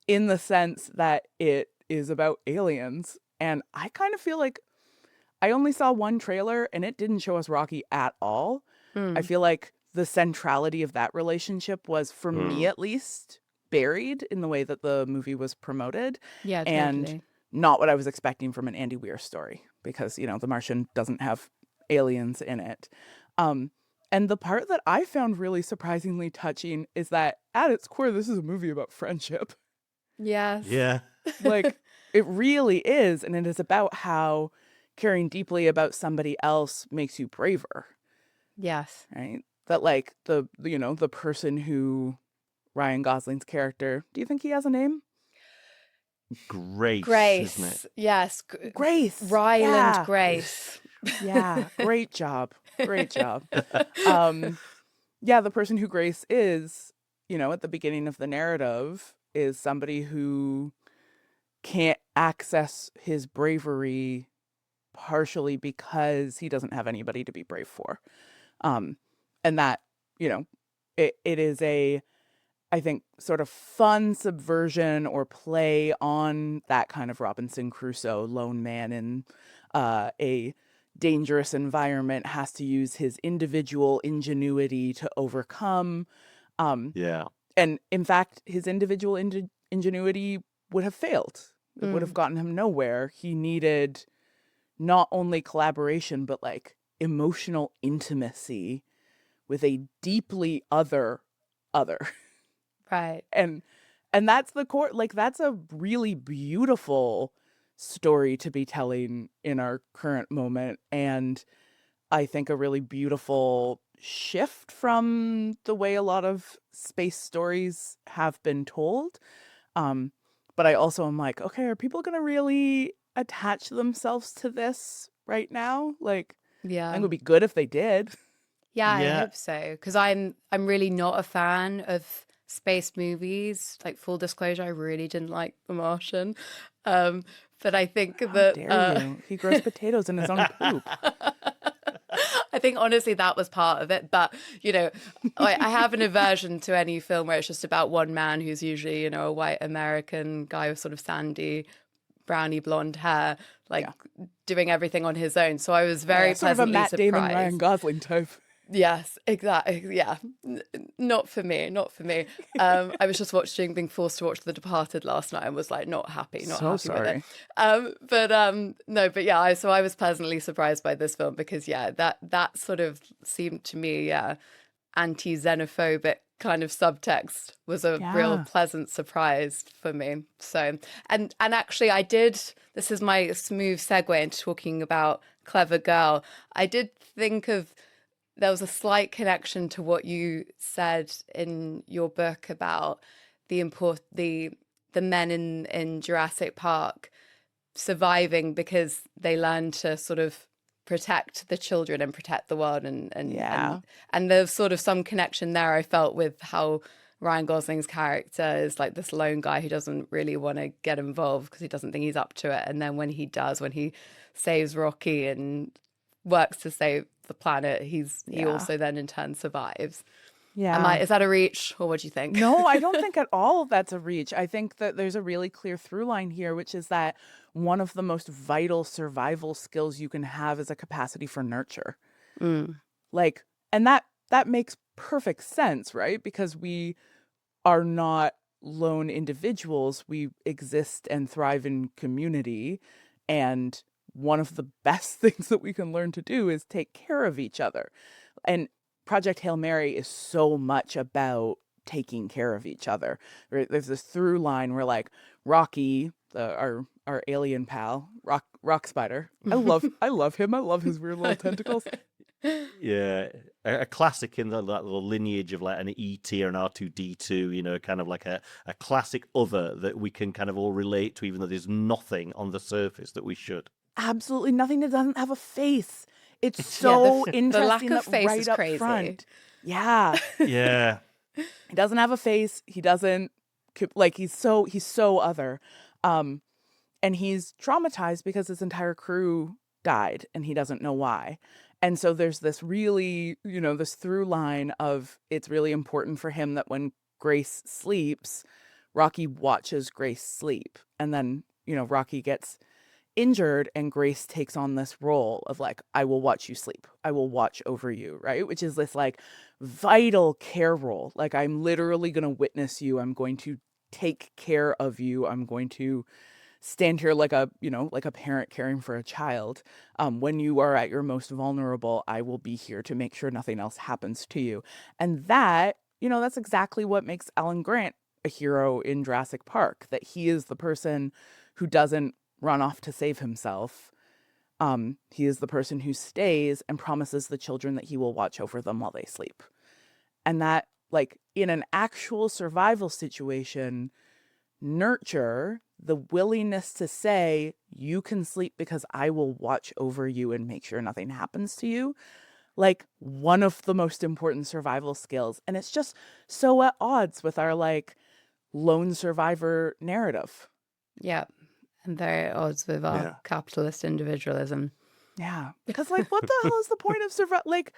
in the sense that it is about aliens. And I kind of feel like I only saw one trailer and it didn't show us Rocky at all. I feel like the centrality of that relationship was, for me at least, buried in the way that the movie was promoted.
Yeah,
And
totally.
not what I was expecting from an Andy Weir story, because, The Martian doesn't have aliens in it. And the part that I found really surprisingly touching is that at its core, this is a movie about friendship.
Yes.
Yeah.
Like, it really is. And it is about how caring deeply about somebody else makes you braver,
Yes.
right? That like the person who, Ryan Gosling's character, do you think he has a name?
Grace, isn't it?
Grace. Yes.
Grace.
Ryland
Yeah.
Grace.
Yeah. Great job. Great job. Yeah, the person who Grace is, at the beginning of the narrative, is somebody who can't access his bravery partially because he doesn't have anybody to be brave for. And that, it is a, I think, sort of fun subversion or play on that kind of Robinson Crusoe lone man in a dangerous environment has to use his individual ingenuity to overcome.
Yeah.
And in fact, his individual ingenuity would have failed. It would have gotten him nowhere. He needed not only collaboration, but like emotional intimacy with a deeply other.
Right.
And that's the core, like that's a really beautiful story to be telling in our current moment. And I think a really beautiful shift from the way a lot of space stories have been told. But I also am like, okay, are people going to really attach themselves to this right now? Like, I
Yeah.
think it would be good if they did.
Yeah, I
Yeah.
hope so. Because I'm really not a fan of space movies. Like, full disclosure, I really didn't like The Martian. But I think
How
that
dare you? He grows potatoes in his own poop.
I think honestly that was part of it. But I have an aversion to any film where it's just about one man who's usually a white American guy with sort of sandy, browny blonde hair, like doing everything on his own. So I was very
Yeah, sort of a
pleasantly
Matt Damon, Ryan
surprised.
Gosling type.
Yes, exactly. Yeah, not for me. Not for me. I was just being forced to watch The Departed last night and was like not happy
So
with it.
sorry.
No, but yeah. I was pleasantly surprised by this film because yeah, that sort of seemed to me anti-xenophobic kind of subtext was a real
Yeah.
pleasant surprise for me. So and actually I did. This is my smooth segue into talking about Clever Girl. I did think of there was a slight connection to what you said in your book about the men in Jurassic Park surviving because they learned to sort of protect the children and protect the world
Yeah.
and there's sort of some connection there I felt with how Ryan Gosling's character is like this lone guy who doesn't really want to get involved because he doesn't think he's up to it, and then when he does, when he saves Rocky and works to save the planet, he
Yeah.
also then in turn survives.
Yeah.
Is that a reach, or what do you think?
No, I don't think at all that's a reach. I think that there's a really clear through line here, which is that one of the most vital survival skills you can have is a capacity for nurture.
Mm,
Like, and that makes perfect sense, right? Because we are not lone individuals. We exist and thrive in community. And one of the best things that we can learn to do is take care of each other. And Project Hail Mary is so much about taking care of each other. Right? There's this through line where like Rocky, our alien pal, Rock Spider. I love him. I love his weird little tentacles.
Yeah, a classic in that little lineage of like an ET or an R2D2, you know, kind of like a classic other that we can kind of all relate to, even though there's nothing on the surface that we should.
Absolutely nothing that doesn't have a face. It's
yeah,
so
the
interesting
lack of
that
face
right
is
up
crazy.
front. Yeah.
Yeah.
He doesn't have a face. He doesn't like he's so other. And he's traumatized because his entire crew died and he doesn't know why. And so there's this really, this through line of it's really important for him that when Grace sleeps, Rocky watches Grace sleep. And then, Rocky gets injured and Grace takes on this role of like, I will watch you sleep. I will watch over you, right? Which is this like vital care role. Like I'm literally going to witness you. I'm going to take care of you. I'm going to stand here like a parent caring for a child. When you are at your most vulnerable, I will be here to make sure nothing else happens to you. And that, that's exactly what makes Alan Grant a hero in Jurassic Park, that he is the person who doesn't run off to save himself. He is the person who stays and promises the children that he will watch over them while they sleep. And that, like, in an actual survival situation, nurture, the willingness to say, you can sleep because I will watch over you and make sure nothing happens to you, like one of the most important survival skills. And it's just so at odds with our like lone survivor narrative.
Yeah, and very at odds with our capitalist individualism.
Yeah, because like what the hell is the point of survival? Like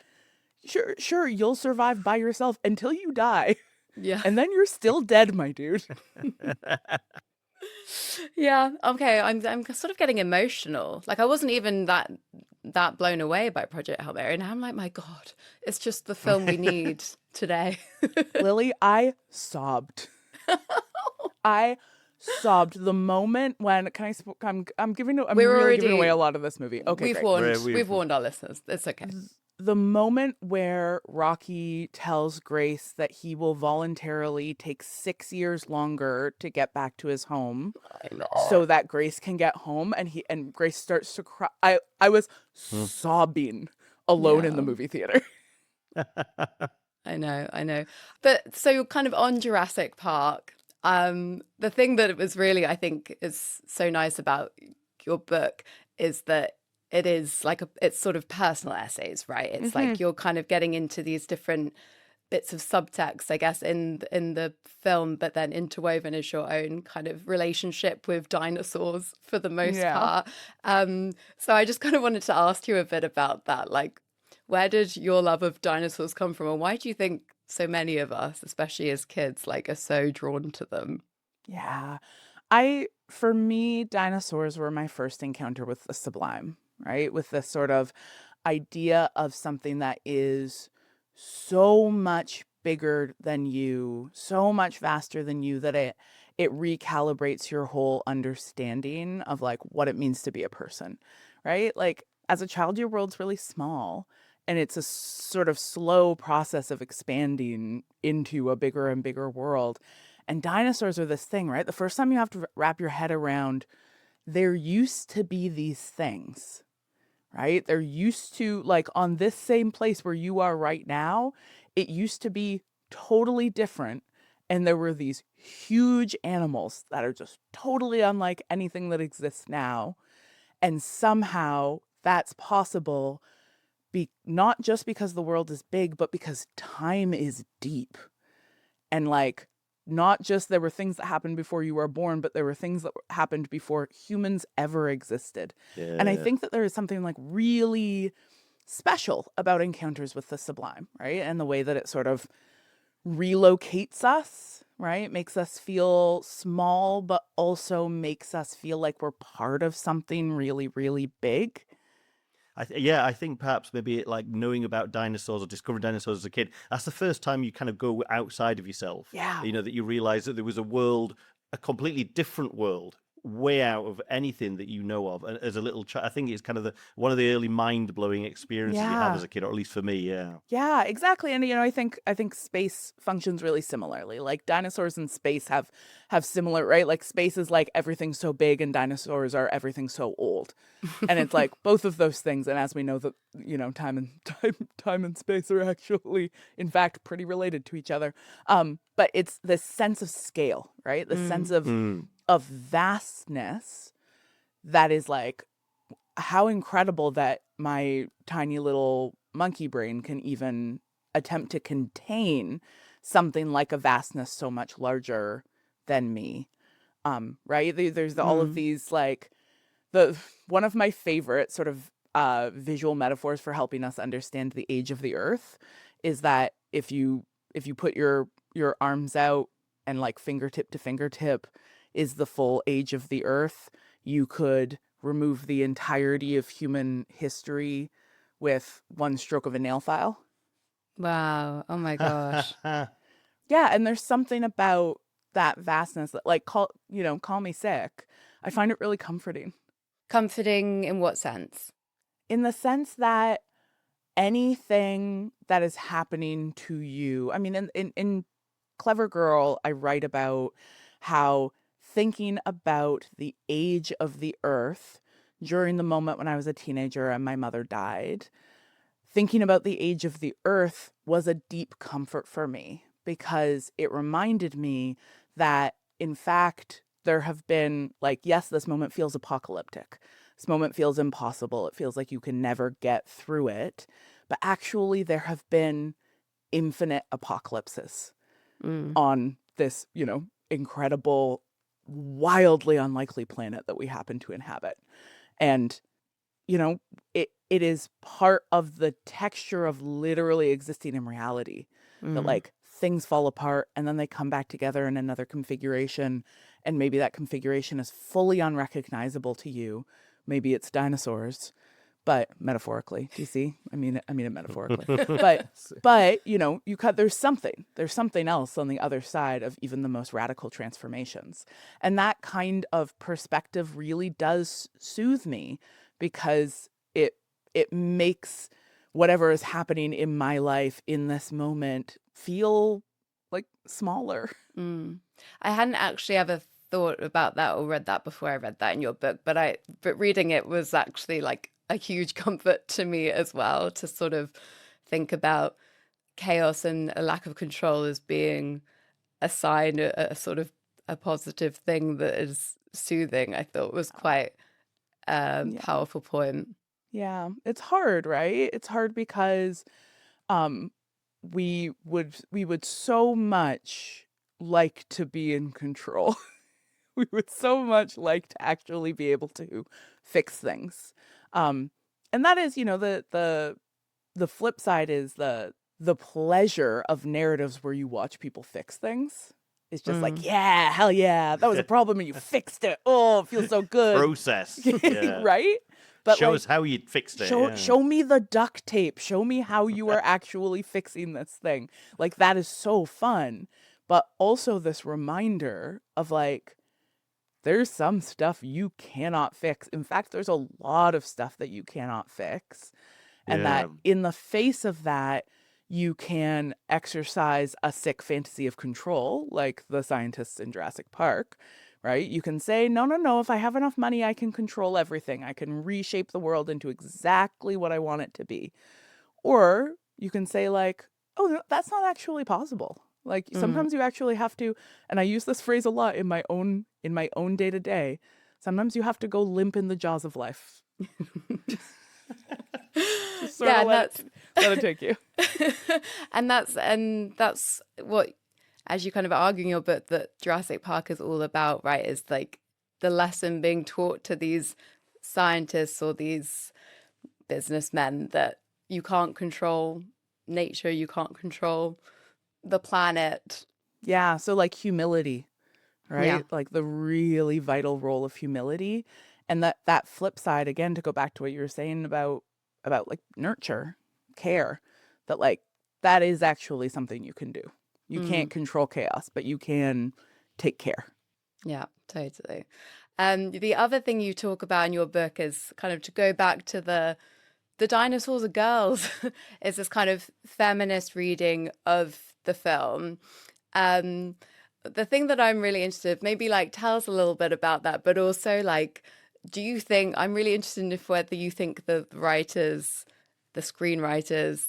sure you'll survive by yourself until you die.
Yeah.
And then you're still dead, my dude.
Yeah. Okay. I'm sort of getting emotional. Like I wasn't even that blown away by Project Hail Mary. And I'm like, my God, it's just the film we need today.
Lily, I sobbed. I sobbed the moment when I'm really giving away a lot of this movie. Okay,
we've warned our listeners. It's okay.
The moment where Rocky tells Grace that he will voluntarily take 6 years longer to get back to his home so that Grace can get home, and Grace starts to cry. I was sobbing alone in the movie theater.
I know. But so kind of on Jurassic Park, the thing that was really, I think, is so nice about your book is that it is like it's sort of personal essays, right? It's like you're kind of getting into these different bits of subtext, I guess, in the film, but then interwoven is your own kind of relationship with dinosaurs for the most part. So I just kind of wanted to ask you a bit about that. Like, where did your love of dinosaurs come from, and why do you think so many of us, especially as kids, like are so drawn to them?
Yeah. For me, dinosaurs were my first encounter with the sublime, right? With this sort of idea of something that is so much bigger than you, so much faster than you, that it recalibrates your whole understanding of like what it means to be a person, right? Like as a child, your world's really small, and it's a sort of slow process of expanding into a bigger and bigger world. And dinosaurs are this thing, right? The first time you have to wrap your head around, there used to be these things, right? They're used to, like, on this same place where you are right now, it used to be totally different. And there were these huge animals that are just totally unlike anything that exists now. And somehow that's possible, not just because the world is big, but because time is deep. And like, not just there were things that happened before you were born, but there were things that happened before humans ever existed. And I think that there is something like really special about encounters with the sublime, right? And the way that it sort of relocates us, right? Makes us feel small, but also makes us feel like we're part of something really, really big.
I think perhaps maybe like knowing about dinosaurs or discovering dinosaurs as a kid, that's the first time you kind of go outside of yourself.
Yeah.
You know, that you realize that there was a world, a completely different world, way out of anything that you know of. And as a little child, I think it's kind of one of the early mind-blowing experiences you have
Yeah.
as a kid, or at least for me, yeah.
Yeah, exactly. And I think space functions really similarly. Like dinosaurs and space have similar, right? Like space is like everything's so big, and dinosaurs are everything so old. And it's like both of those things. And as we know that, time and space are actually, in fact, pretty related to each other. But it's this sense of scale, right? The sense of vastness that is like, how incredible that my tiny little monkey brain can even attempt to contain something like a vastness so much larger than me. Right? There's all of these, like, one of my favorite sort of visual metaphors for helping us understand the age of the earth is that if you put your arms out, and like fingertip to fingertip is the full age of the earth, you could remove the entirety of human history with one stroke of a nail file.
Wow. Oh my gosh.
Yeah, and there's something about that vastness that, like, call me sick. I find it really comforting.
Comforting in what sense?
In the sense that anything that is happening to you, I mean, in Clever Girl, I write about how thinking about the age of the earth during the moment when I was a teenager and my mother died, thinking about the age of the earth was a deep comfort for me, because it reminded me that, in fact, there have been, like, yes, this moment feels apocalyptic. This moment feels impossible. It feels like you can never get through it. But actually, there have been infinite apocalypses on this, incredible, wildly unlikely planet that we happen to inhabit. And, it is part of the texture of literally existing in reality that, like, things fall apart and then they come back together in another configuration. And maybe that configuration is fully unrecognizable to you. Maybe it's dinosaurs, but metaphorically, do you see? I mean it metaphorically. but there's something else on the other side of even the most radical transformations. And that kind of perspective really does soothe me, because it makes whatever is happening in my life in this moment feel like smaller.
I hadn't actually ever thought about that or read that before I read that in your book, but reading it was actually like a huge comfort to me as well, to sort of think about chaos and a lack of control as being a sign, a sort of a positive thing that is soothing. I thought was quite a powerful point.
Yeah, it's hard, right? It's hard because we would so much like to be in control. We would so much like to actually be able to fix things. And that is, the flip side is the pleasure of narratives where you watch people fix things. It's just like, yeah, hell yeah, that was a problem and you fixed it. Oh, it feels so good.
Process. Yeah.
Right? But
Show
like,
us how you fixed it.
show me the duct tape. Show me how you are actually fixing this thing. Like, that is so fun. But also this reminder of like, there's some stuff you cannot fix. In fact, there's a lot of stuff that you cannot fix. And that in the face of that, you can exercise a sick fantasy of control, like the scientists in Jurassic Park, right? You can say, no, no, no, if I have enough money, I can control everything. I can reshape the world into exactly what I want it to be. Or you can say, like, oh, no, that's not actually possible. Like, sometimes you actually have to, and I use this phrase a lot in my own day to day. Sometimes you have to go limp in the jaws of life. Just sort
Yeah,
of let it take you.
and that's what, as you kind of argue in your book, that Jurassic Park is all about, right? Is like the lesson being taught to these scientists or these businessmen that you can't control nature, you can't control the planet.
Yeah, so like humility, right?
Yeah.
Like the really vital role of humility. And that flip side, again, to go back to what you were saying about like nurture, care, that like that is actually something you can do. You can't control chaos, but you can take care.
Yeah, totally. The other thing you talk about in your book is kind of to go back to the dinosaurs are girls is this kind of feminist reading of the film. The thing that I'm really interested, maybe like tell us a little bit about that, but also like, do you think, I'm really interested in if whether you think the writers, the screenwriters,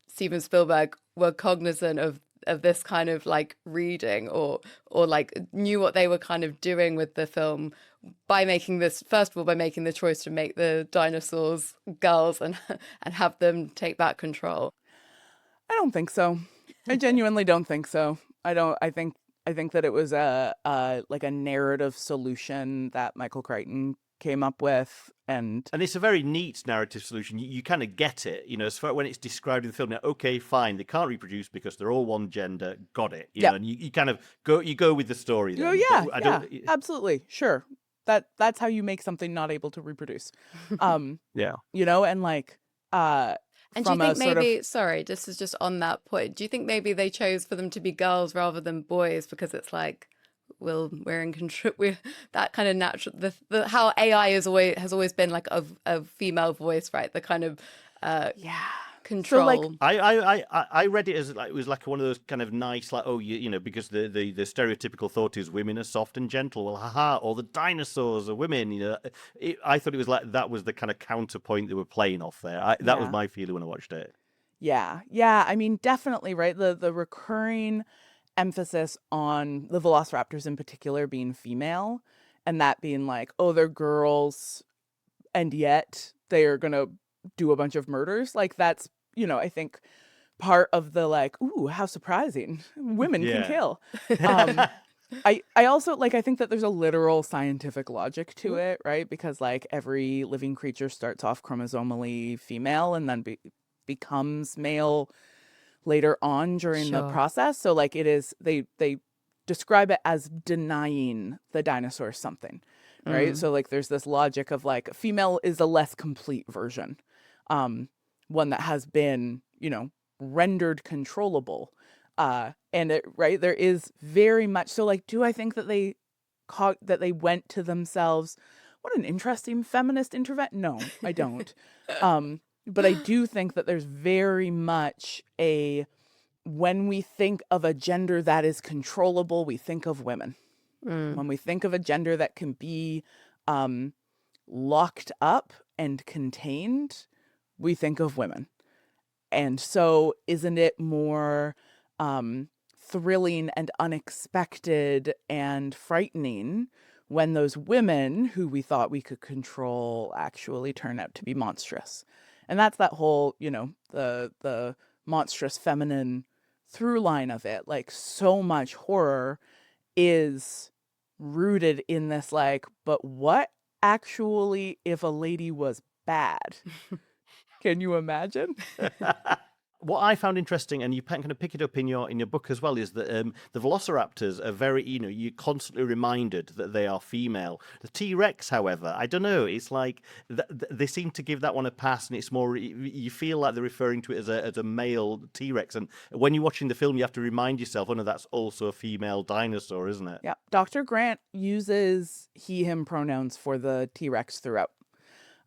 Steven Spielberg were cognizant of this kind of like reading or like knew what they were kind of doing with the film by making this, first of all, by making the choice to make the dinosaurs girls and have them take back control.
I don't think so. I genuinely don't think so. I think that it was a like a narrative solution that Michael Crichton came up with, and
it's a very neat narrative solution. You kind of get it, as far when it's described in the film. Now, okay, fine, they can't reproduce because they're all one gender. Got it, you know, and you kind of go with the story. Then.
Oh yeah,
But I
yeah,
don't.
absolutely, sure. That's how you make something not able to reproduce.
Yeah.
And like
and do you
from a
think
sort of
maybe, sorry, this is just on that point, do you think maybe they chose for them to be girls rather than boys because it's like, we're in control, we're that kind of natural, the how AI has always been like a female voice, right? The kind of control.
So like
I read it as like it was like one of those kind of nice, like, oh, because the stereotypical thought is women are soft and gentle. Well, haha, all the dinosaurs are women. I thought it was like that was the kind of counterpoint they were playing off there. That was my feeling when I watched it.
Yeah. I mean, definitely, right? The recurring emphasis on the velociraptors in particular being female, and that being like, oh, they're girls, and yet they are gonna do a bunch of murders. Like that's, I think part of the like, ooh, how surprising, women can kill. I also like, I think that there's a literal scientific logic to it, right? Because like every living creature starts off chromosomally female and then becomes male later on during the process. So like it is, they describe it as denying the dinosaur something, right? So like there's this logic of like female is a less complete version, one that has been, rendered controllable. And it, right, there is very much, so like, do I think that they went to themselves, what an interesting feminist intervention? No, I don't. But I do think that there's very much when we think of a gender that is controllable, we think of women. When we think of a gender that can be locked up and contained, we think of women. And so isn't it more thrilling and unexpected and frightening when those women who we thought we could control actually turn out to be monstrous? And that's that whole, the monstrous feminine through line of it. Like so much horror is rooted in this, like, but what actually if a lady was bad? Can you imagine?
what I found interesting, and you kind of pick it up in your book as well, is that the velociraptors are very, you're constantly reminded that they are female. The T-Rex, however, I don't know, it's like they seem to give that one a pass, and it's more, you feel like they're referring to it as a male T-Rex. And when you're watching the film, you have to remind yourself, oh no, that's also a female dinosaur, isn't it?
Yeah. Dr. Grant uses he, him pronouns for the T-Rex throughout.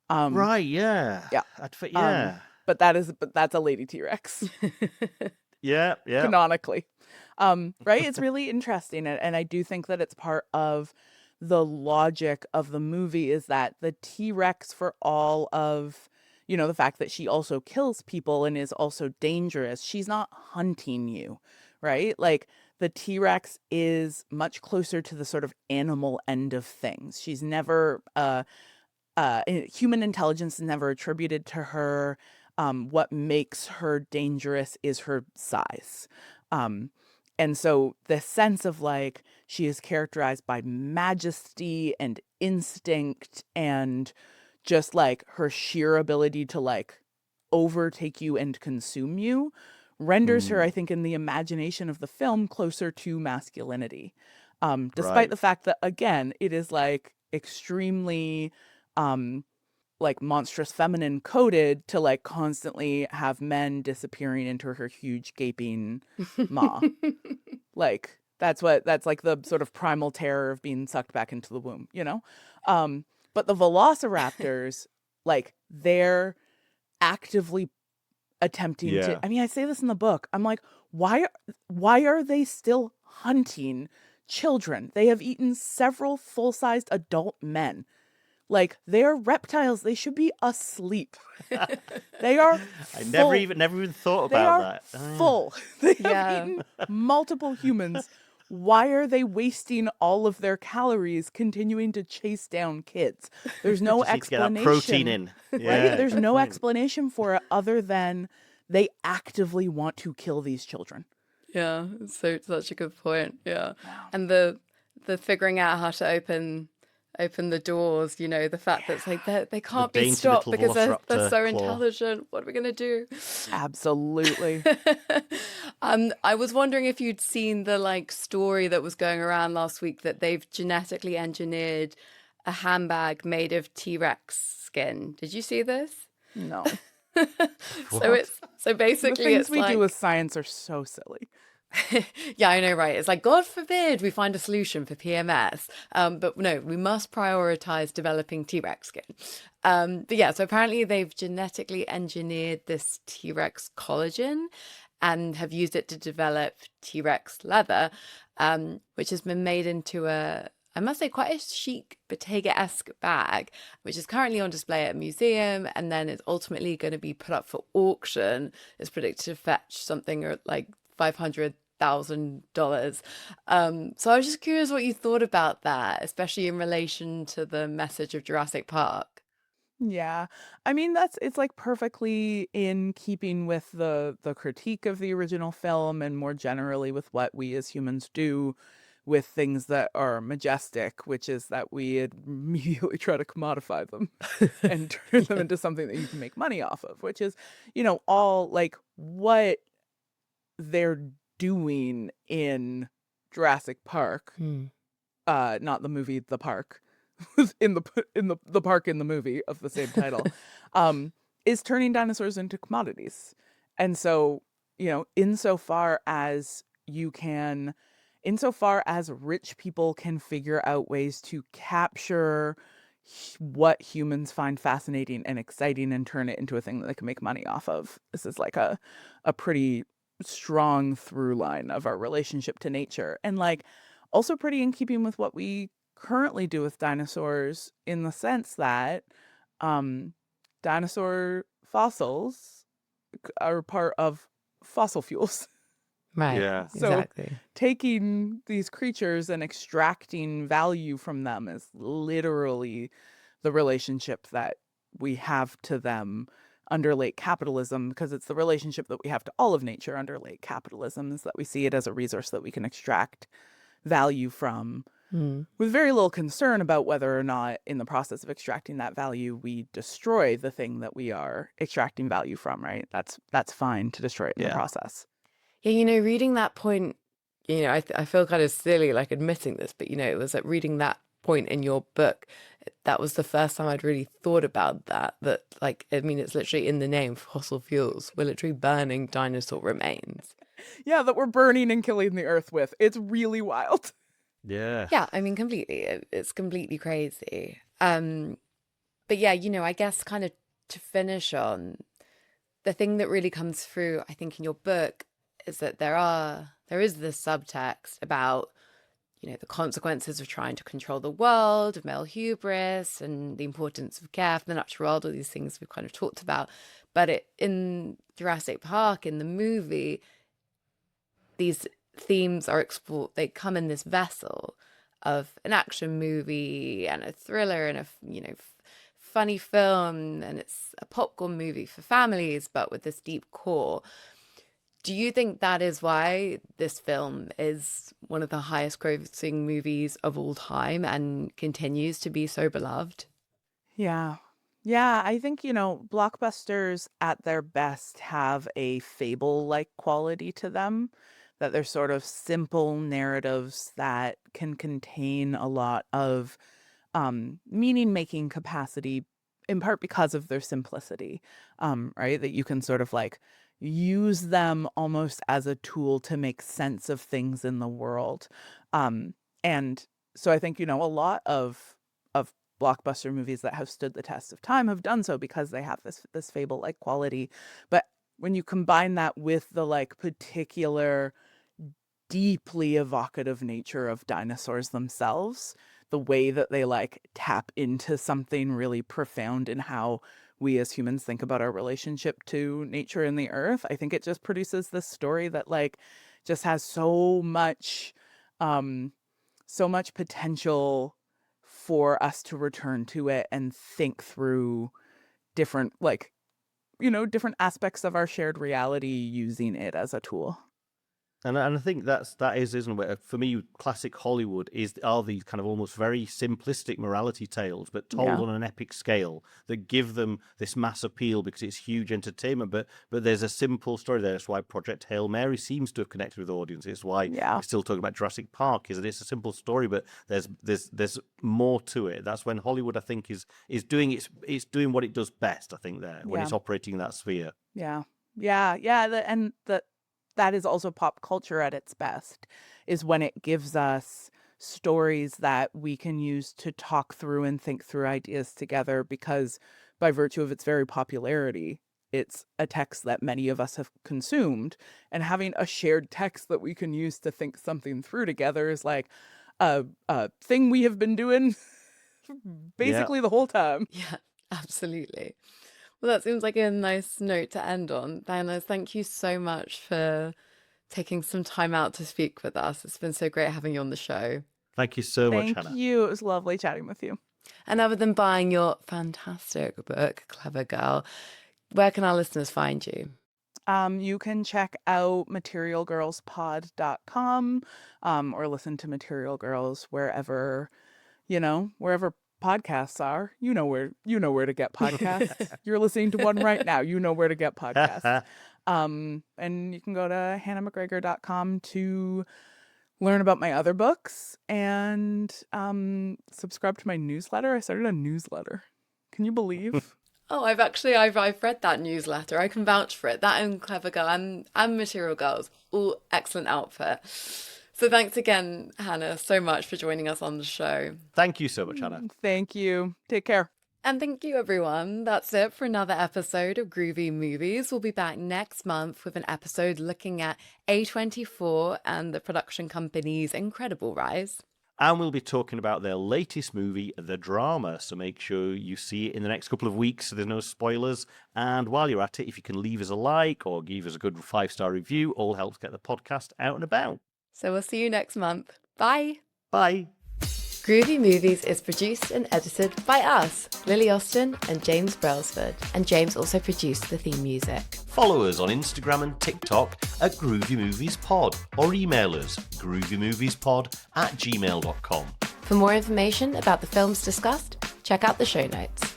Right, yeah.
Yeah.
Yeah.
But that's a lady T-Rex.
Yeah.
Canonically. Right? It's really interesting. And I do think that it's part of the logic of the movie is that the T-Rex, for all of, the fact that she also kills people and is also dangerous, she's not hunting you, right? Like the T-Rex is much closer to the sort of animal end of things. She's never, human intelligence is never attributed to her. What makes her dangerous is her size. And so the sense of like she is characterized by majesty and instinct and just like her sheer ability to like overtake you and consume you renders her, I think, in the imagination of the film closer to masculinity. Despite the fact that, again, it is like extremely like monstrous feminine coded to like constantly have men disappearing into her huge gaping maw. Like that's like the sort of primal terror of being sucked back into the womb, but the velociraptors, like they're actively attempting to, I mean, I say this in the book, I'm like, why are they still hunting children? They have eaten several full-sized adult men. Like, they are reptiles. They should be asleep. They are full.
I never even thought about that.
Full. They have eaten multiple humans. Why are they wasting all of their calories continuing to chase down kids? There's no explanation.
Get that protein in. Yeah,
right? There's no explanation for it other than they actively want to kill these children.
Yeah, so such a good point. Yeah. And the figuring out how to open the doors, the fact that it's like they can't be stopped because they're so intelligent. What are we gonna do?
Absolutely.
I was wondering if you'd seen the like story that was going around last week that they've genetically engineered a handbag made of T-Rex skin. Did you see this?
No.
So basically
the things
it's
we
like,
do with science are so silly.
Yeah, I know, right? It's like, God forbid we find a solution for PMS. But no, we must prioritize developing T-Rex skin. But yeah, so apparently they've genetically engineered this T-Rex collagen and have used it to develop T-Rex leather, which has been made into I must say, quite a chic Bottega-esque bag, which is currently on display at a museum and then is ultimately going to be put up for auction. It's predicted to fetch something like $500,000. So I was just curious what you thought about that, especially in relation to the message of Jurassic Park.
Yeah. I mean, it's like perfectly in keeping with the critique of the original film and more generally with what we as humans do with things that are majestic, which is that we immediately try to commodify them and turn them into something that you can make money off of, which is, all like what they're doing in Jurassic Park, not the movie, the park, in the park in the movie of the same title, is turning dinosaurs into commodities. And so, insofar as rich people can figure out ways to capture what humans find fascinating and exciting and turn it into a thing that they can make money off of, this is like a pretty strong through line of our relationship to nature, and like also pretty in keeping with what we currently do with dinosaurs, in the sense that dinosaur fossils are part of fossil fuels.
Right.
Yeah.
So
Exactly.
taking these creatures and extracting value from them is literally the relationship that we have to them under late capitalism, because it's the relationship that we have to all of nature under late capitalism, is that we see it as a resource that we can extract value from with very little concern about whether or not in the process of extracting that value, we destroy the thing that we are extracting value from, right? That's fine to destroy it in the process.
Yeah, reading that point, I feel kind of silly like admitting this, but it was like reading that point in your book, that was the first time I'd really thought about that like, I mean, it's literally in the name, fossil fuels. We're literally burning dinosaur remains.
Yeah, that we're burning and killing the earth with. It's really wild.
Yeah.
Yeah, I mean, completely. It's completely crazy. But yeah, I guess kind of to finish on, the thing that really comes through, I think, in your book is that there is this subtext about, the consequences of trying to control the world, of male hubris, and the importance of care for the natural world, all these things we've kind of talked about. But in Jurassic Park, in the movie, these themes are explored. They come in this vessel of an action movie and a thriller and a funny film, and it's a popcorn movie for families, but with this deep core. Do you think that is why this film is one of the highest grossing movies of all time and continues to be so beloved?
Yeah. Yeah, I think, blockbusters at their best have a fable-like quality to them, that they're sort of simple narratives that can contain a lot of meaning-making capacity, in part because of their simplicity, right? That you can sort of like use them almost as a tool to make sense of things in the world. And so I think, a lot of blockbuster movies that have stood the test of time have done so because they have this fable-like quality. But when you combine that with the like particular deeply evocative nature of dinosaurs themselves, the way that they like tap into something really profound in how we as humans think about our relationship to nature and the earth, I think it just produces this story that like just has so much potential for us to return to it and think through different different aspects of our shared reality using it as a tool.
And I think that is, isn't it? For me, classic Hollywood are these kind of almost very simplistic morality tales, but told on an epic scale that give them this mass appeal because it's huge entertainment. But there's a simple story there. That's why Project Hail Mary seems to have connected with audiences. It's why we're still talking about Jurassic Park. Is that it's a simple story, but there's more to it. That's when Hollywood, I think, is doing doing what it does best. I think when it's operating in that sphere.
That is also pop culture at its best, is when it gives us stories that we can use to talk through and think through ideas together, because by virtue of its very popularity, it's a text that many of us have consumed, and having a shared text that we can use to think something through together is like a thing we have been doing basically the whole time.
Yeah, absolutely. Well, that seems like a nice note to end on. Diana, thank you so much for taking some time out to speak with us. It's been so great having you on the show.
Thank you so much, Hannah.
Thank you. It was lovely chatting with you.
And other than buying your fantastic book, Clever Girl, where can our listeners find you?
You can check out materialgirlspod.com or listen to Material Girls wherever podcasts are. You know where to get podcasts. You're listening to one right now. You know where to get podcasts. And you can go to hannahmcgregor.com to learn about my other books and subscribe to my newsletter. I started a newsletter. Can you believe?
Oh, I've read that newsletter. I can vouch for it. That and Clever Girl and Material Girls, all excellent outfit. So thanks again, Hannah, so much for joining us on the show.
Thank you so much, Hannah.
Thank you. Take care.
And thank you, everyone. That's it for another episode of Groovy Movies. We'll be back next month with an episode looking at A24 and the production company's incredible rise.
And we'll be talking about their latest movie, The Drama. So make sure you see it in the next couple of weeks so there's no spoilers. And while you're at it, if you can leave us a like or give us a good 5-star review, all helps get the podcast out and about.
So we'll see you next month. Bye.
Bye.
Groovy Movies is produced and edited by us, Lily Austin and James Brailsford. And James also produced the theme music.
Follow us on Instagram and TikTok at Groovy Movies Pod or email us groovymoviespod@gmail.com.
For more information about the films discussed, check out the show notes.